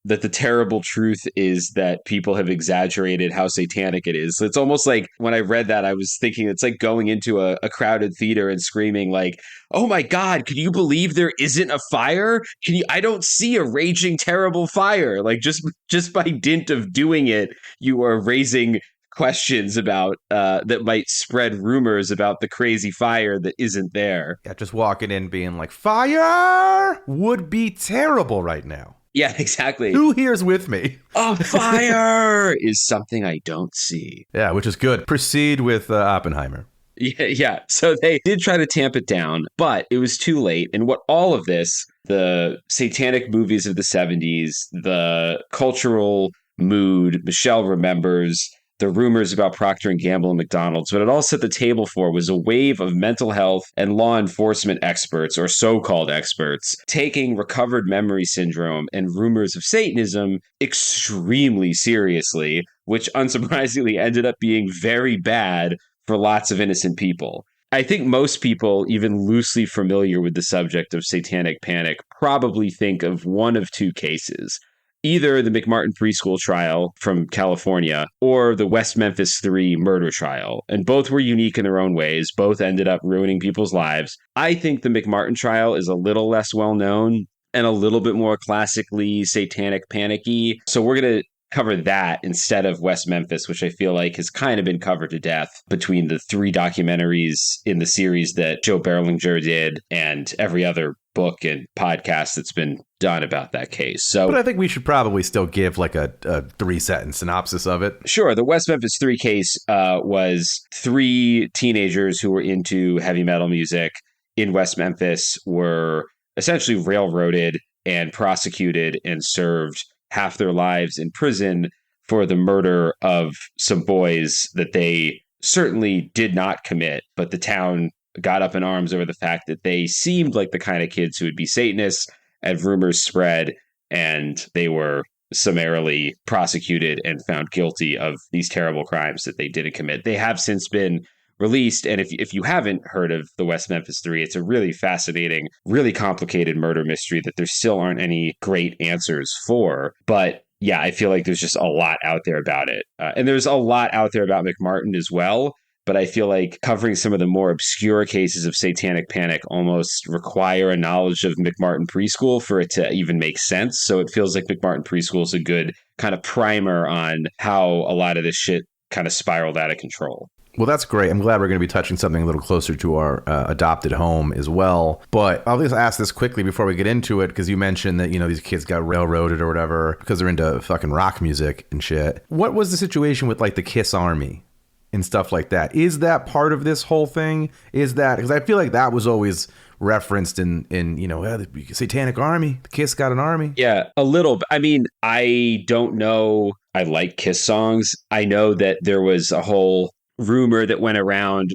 That the terrible truth is that people have exaggerated how satanic it is. It's almost like when I read that, I was thinking it's like going into a crowded theater and screaming like, oh my God, can you believe there isn't a fire? I don't see a raging, terrible fire. Like just by dint of doing it, you are raising questions about that might spread rumors about the crazy fire that isn't there. Yeah, just walking in being like, fire would be terrible right now. Yeah, exactly. Who here's with me? A fire is something I don't see. Yeah, which is good. Proceed with Oppenheimer. Yeah. So they did try to tamp it down, but it was too late. And what all of this, the satanic movies of the 70s, the cultural mood, Michelle remembers, the rumors about Procter & Gamble and McDonald's, what it all set the table for was a wave of mental health and law enforcement experts, or so-called experts, taking recovered memory syndrome and rumors of Satanism extremely seriously, which unsurprisingly ended up being very bad for lots of innocent people. I think most people, even loosely familiar with the subject of Satanic Panic, probably think of one of two cases. Either the McMartin preschool trial from California or the West Memphis 3 murder trial. And both were unique in their own ways. Both ended up ruining people's lives. I think the McMartin trial is a little less well known and a little bit more classically satanic panicky. So we're going to cover that instead of West Memphis, which I feel like has kind of been covered to death between the 3 documentaries in the series that Joe Berlinger did and every other book and podcast that's been done about that case. So, but I think we should probably still give like a 3-sentence synopsis of it. Sure. The West Memphis 3 case was 3 teenagers who were into heavy metal music in West Memphis were essentially railroaded and prosecuted and served half their lives in prison for the murder of some boys that they certainly did not commit, but the town got up in arms over the fact that they seemed like the kind of kids who would be Satanists, and rumors spread, and they were summarily prosecuted and found guilty of these terrible crimes that they didn't commit. They have since been released, and if you haven't heard of the West Memphis 3, it's a really fascinating, really complicated murder mystery that there still aren't any great answers for. But yeah, I feel like there's just a lot out there about it. And there's a lot out there about McMartin as well. But I feel like covering some of the more obscure cases of Satanic Panic almost require a knowledge of McMartin Preschool for it to even make sense. So it feels like McMartin Preschool is a good kind of primer on how a lot of this shit kind of spiraled out of control. Well, that's great. I'm glad we're going to be touching something a little closer to our adopted home as well. But I'll just ask this quickly before we get into it, because you mentioned that, you know, these kids got railroaded or whatever because they're into fucking rock music and shit. What was the situation with like the Kiss Army and stuff like that? Is that part of this whole thing? Is that, because I feel like that was always referenced in you know, the Satanic Army, the Kiss got an army. Yeah, a little. I mean, I don't know. I like Kiss songs. I know that there was a whole rumor that went around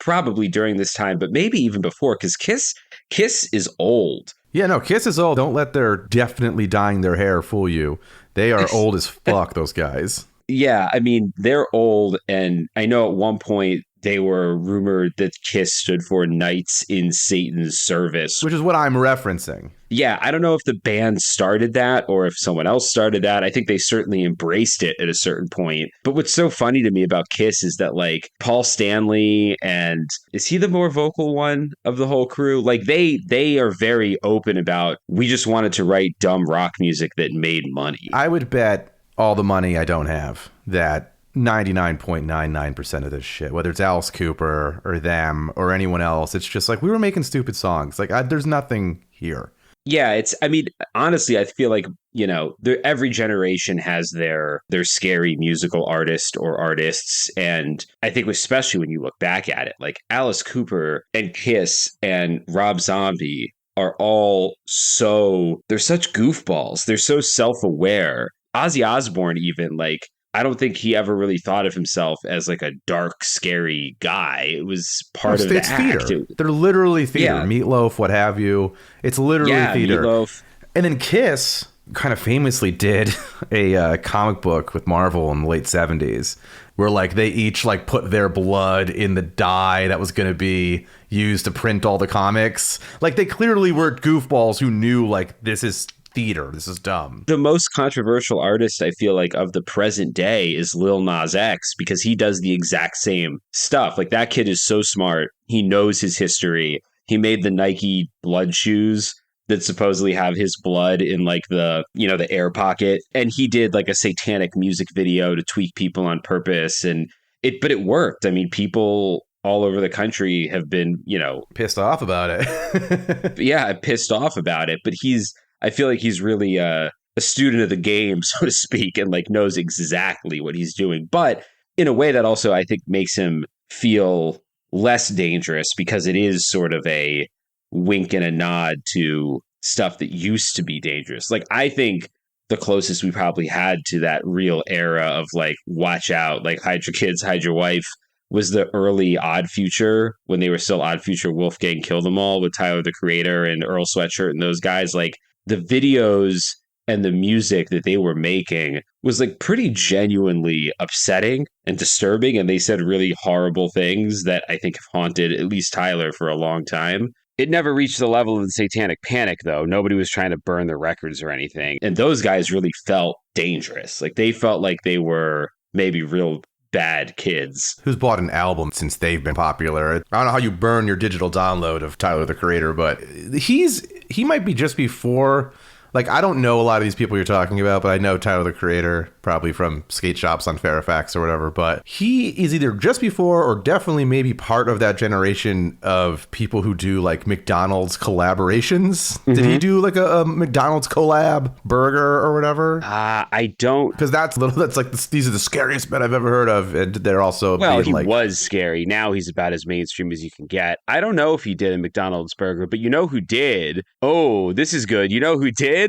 probably during this time, but maybe even before, because Kiss is old. Yeah, no, Kiss is old. Don't let their definitely dyeing their hair fool you. They are old as fuck, those guys. Yeah, I mean, they're old, and I know at one point they were rumored that Kiss stood for Knights in Satan's Service. Which is what I'm referencing. Yeah, I don't know if the band started that or if someone else started that. I think they certainly embraced it at a certain point. But what's so funny to me about Kiss is that, like, Paul Stanley, and is he the more vocal one of the whole crew? Like, they are very open about, we just wanted to write dumb rock music that made money. I would bet all the money I don't have that 99.99% of this shit, whether it's Alice Cooper or them or anyone else, it's just like, we were making stupid songs. Like, there's nothing here. Yeah, I mean, honestly, I feel like, you know, every generation has their scary musical artist or artists. And I think especially when you look back at it, like Alice Cooper and Kiss and Rob Zombie are all they're such goofballs. They're so self-aware. Ozzy Osbourne even, like, I don't think he ever really thought of himself as like a dark, scary guy. It was part of the act. Theater. They're literally theater. Yeah. Meatloaf, what have you. It's literally theater. Meatloaf. And then Kiss kind of famously did a comic book with Marvel in the late 70s where like they each like put their blood in the dye that was going to be used to print all the comics. Like they clearly were goofballs who knew like this is theater. This is dumb. The most controversial artist, I feel like, of the present day is Lil Nas X, because he does the exact same stuff. Like, that kid is so smart. He knows his history. He made the Nike blood shoes that supposedly have his blood in like the, you know, the air pocket. And he did like a satanic music video to tweak people on purpose. But it worked. I mean, people all over the country have been, you know, pissed off about it. Yeah, pissed off about it. But I feel like he's really a student of the game, so to speak, and like knows exactly what he's doing. But in a way that also, I think, makes him feel less dangerous, because it is sort of a wink and a nod to stuff that used to be dangerous. Like, I think the closest we probably had to that real era of like, watch out, like hide your kids, hide your wife, was the early Odd Future, when they were still Odd Future Wolfgang Kill Them All with Tyler the Creator and Earl Sweatshirt and those guys. Like, the videos and the music that they were making was like pretty genuinely upsetting and disturbing. And they said really horrible things that I think have haunted at least Tyler for a long time. It never reached the level of the Satanic Panic, though. Nobody was trying to burn their records or anything. And those guys really felt dangerous. Like, they felt like they were maybe real bad kids. Who's bought an album since they've been popular? I don't know how you burn your digital download of Tyler the Creator, but he might be just before Like, I don't know a lot of these people you're talking about, but I know Tyler, the Creator, probably from skate shops on Fairfax or whatever. But he is either just before or definitely maybe part of that generation of people who do like McDonald's collaborations. Mm-hmm. Did he do like a McDonald's collab burger or whatever? I don't. Because that's like, these are the scariest men I've ever heard of. And they're also he was scary. Now he's about as mainstream as you can get. I don't know if he did a McDonald's burger, but you know who did? Oh, this is good. You know who did?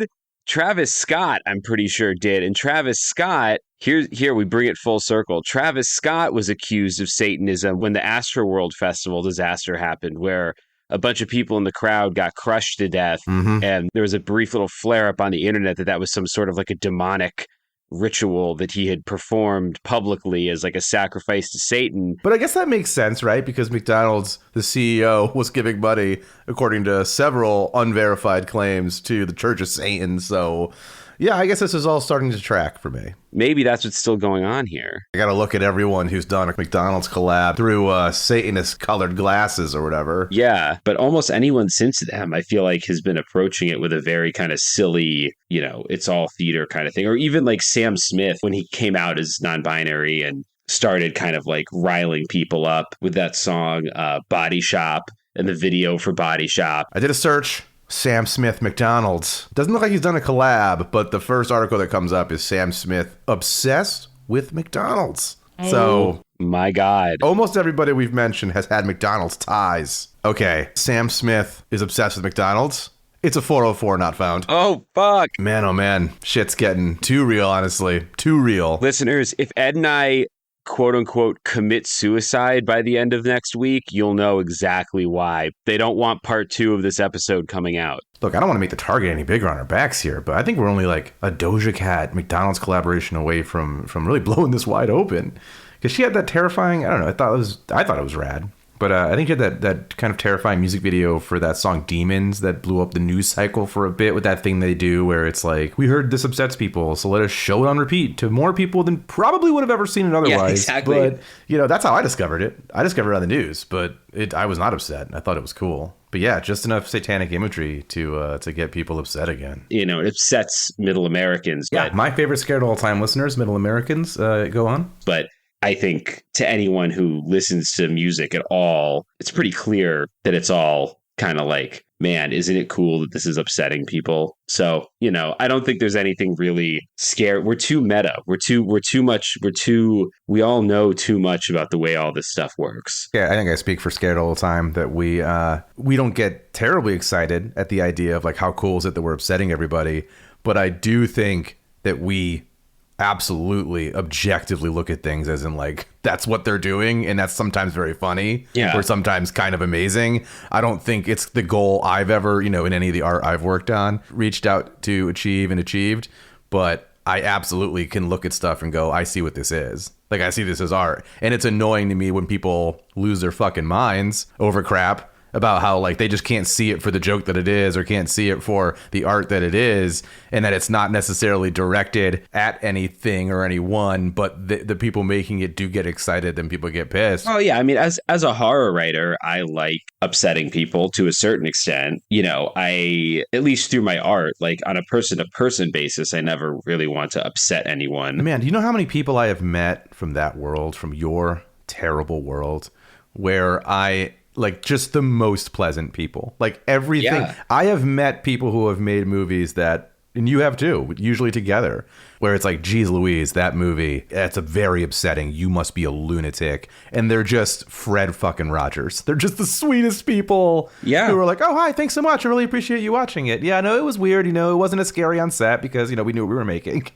Travis Scott, I'm pretty sure did. And Travis Scott, here we bring it full circle. Travis Scott was accused of Satanism when the Astroworld Festival disaster happened, where a bunch of people in the crowd got crushed to death. Mm-hmm. And there was a brief little flare up on the internet that was some sort of like a demonic ritual that he had performed publicly as like a sacrifice to Satan. But I guess that makes sense, right? Because McDonald's, the CEO, was giving money, according to several unverified claims, to the Church of Satan. So yeah, I guess this is all starting to track for me. Maybe that's what's still going on here. I got to look at everyone who's done a McDonald's collab through Satanist colored glasses or whatever. Yeah, but almost anyone since them, I feel like, has been approaching it with a very kind of silly, it's all theater kind of thing. Or even like Sam Smith, when he came out as non-binary and started kind of like riling people up with that song Body Shop and the video for Body Shop. I did a search. Sam Smith McDonald's. Doesn't look like he's done a collab, but the first article that comes up is Sam Smith obsessed with McDonald's. Oh. So, my God. Almost everybody we've mentioned has had McDonald's ties. Okay, Sam Smith is obsessed with McDonald's. It's a 404 not found. Oh, fuck. Man, oh man. Shit's getting too real, honestly. Too real. Listeners, if Ed and I quote unquote commit suicide by the end of next week, you'll know exactly why. They don't want part 2 of this episode coming out. Look, I don't want to make the target any bigger on our backs here, but I think we're only like a Doja Cat McDonald's collaboration away from really blowing this wide open. Because she had that terrifying, I don't know, I thought it was rad. But I think she had that kind of terrifying music video for that song Demons that blew up the news cycle for a bit, with that thing they do where it's like, we heard this upsets people, so let us show it on repeat to more people than probably would have ever seen it otherwise. Yeah, exactly. But, that's how I discovered it. I discovered it on the news, but I was not upset. I thought it was cool. But yeah, just enough satanic imagery to get people upset again. It upsets middle Americans. Yeah, my favorite scared all time listeners, middle Americans. Go on. But I think to anyone who listens to music at all, it's pretty clear that it's all kind of like, man, isn't it cool that this is upsetting people? So, I don't think there's anything really scary. We're too meta. We all know too much about the way all this stuff works. Yeah, I think I speak for Scared all the time that we don't get terribly excited at the idea of like, how cool is it that we're upsetting everybody? But I do think that we absolutely objectively look at things as in like, that's what they're doing, and that's sometimes very funny, or sometimes kind of amazing. I don't think it's the goal I've ever, in any of the art I've worked on, reached out to achieve and achieved, but I absolutely can look at stuff and go, I see what this is. Like, I see this as art. And it's annoying to me when people lose their fucking minds over crap about how like they just can't see it for the joke that it is, or can't see it for the art that it is, and that it's not necessarily directed at anything or anyone, but the people making it do get excited, then people get pissed. Oh yeah, I mean, as a horror writer, I like upsetting people to a certain extent. I, at least through my art, like on a person to person basis, I never really want to upset anyone. Man, do you know how many people I have met from that world, from your terrible world, where I like just the most pleasant people, like everything. Yeah. I have met people who have made movies that, and you have too, usually together, where it's like, geez Louise, that movie, that's a very upsetting. You must be a lunatic. And they're just Fred fucking Rogers. They're just the sweetest people. Yeah. Who are like, oh, hi, thanks so much. I really appreciate you watching it. Yeah, no, it was weird. It wasn't as scary on set because, we knew what we were making.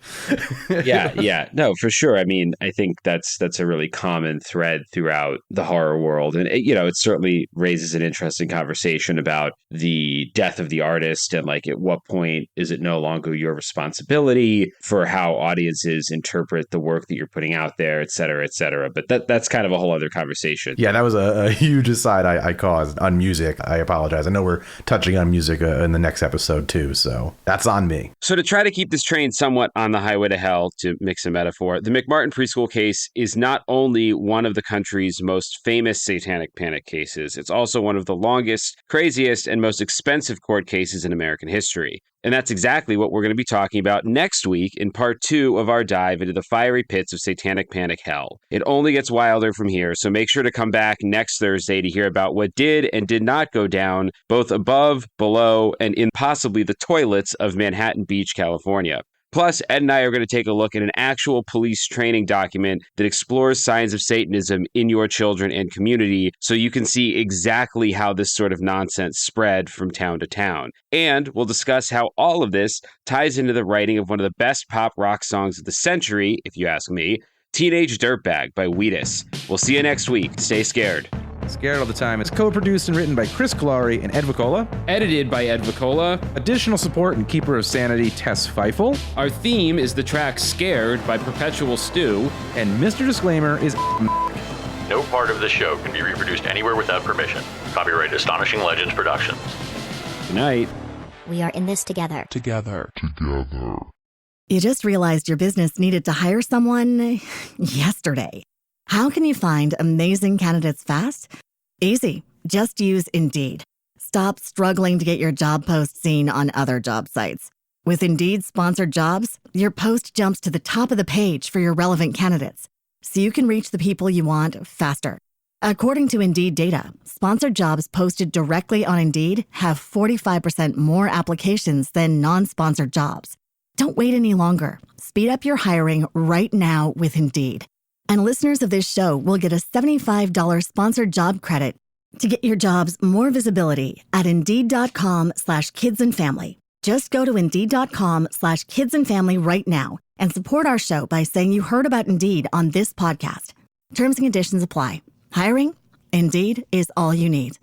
Yeah. No, for sure. I mean, I think that's a really common thread throughout the horror world. And, it certainly raises an interesting conversation about the death of the artist and like, at what point is it no longer your responsibility for how audiences interpret the work that you're putting out there, et cetera, et cetera. But that's kind of a whole other conversation. Yeah, that was a huge aside I caused on music. I apologize. I know we're touching on music in the next episode too, so that's on me. So to try to keep this train somewhat on the highway to hell, to mix a metaphor, the McMartin preschool case is not only one of the country's most famous Satanic Panic cases, it's also one of the longest, craziest, and most expensive court cases in American history. And that's exactly what we're going to be talking about next week in part 2 of our dive into the fiery pits of Satanic Panic hell. It only gets wilder from here, so make sure to come back next Thursday to hear about what did and did not go down, both above, below, and in possibly the toilets of Manhattan Beach, California. Plus, Ed and I are going to take a look at an actual police training document that explores signs of Satanism in your children and community so you can see exactly how this sort of nonsense spread from town to town. And we'll discuss how all of this ties into the writing of one of the best pop rock songs of the century, if you ask me, Teenage Dirtbag by Wheatus. We'll see you next week. Stay scared. Scared All the Time is co-produced and written by Chris Cullari and Ed Voccola. Edited by Ed Voccola. Additional support and keeper of sanity, Tess Feifel. Our theme is the track Scared by Perpetual Stew. And Mr. Disclaimer is No part of this show can be reproduced anywhere without permission. Copyright Astonishing Legends Productions. Good night. We are in this together. Together. You just realized your business needed to hire someone yesterday. How can you find amazing candidates fast? Easy. Just use Indeed. Stop struggling to get your job post seen on other job sites. With Indeed sponsored jobs, your post jumps to the top of the page for your relevant candidates, so you can reach the people you want faster. According to Indeed data, sponsored jobs posted directly on Indeed have 45% more applications than non-sponsored jobs. Don't wait any longer. Speed up your hiring right now with Indeed. And listeners of this show will get a $75 sponsored job credit to get your jobs more visibility at Indeed.com/kidsandfamily. Just go to Indeed.com/kidsandfamily right now and support our show by saying you heard about Indeed on this podcast. Terms and conditions apply. Hiring? Indeed is all you need.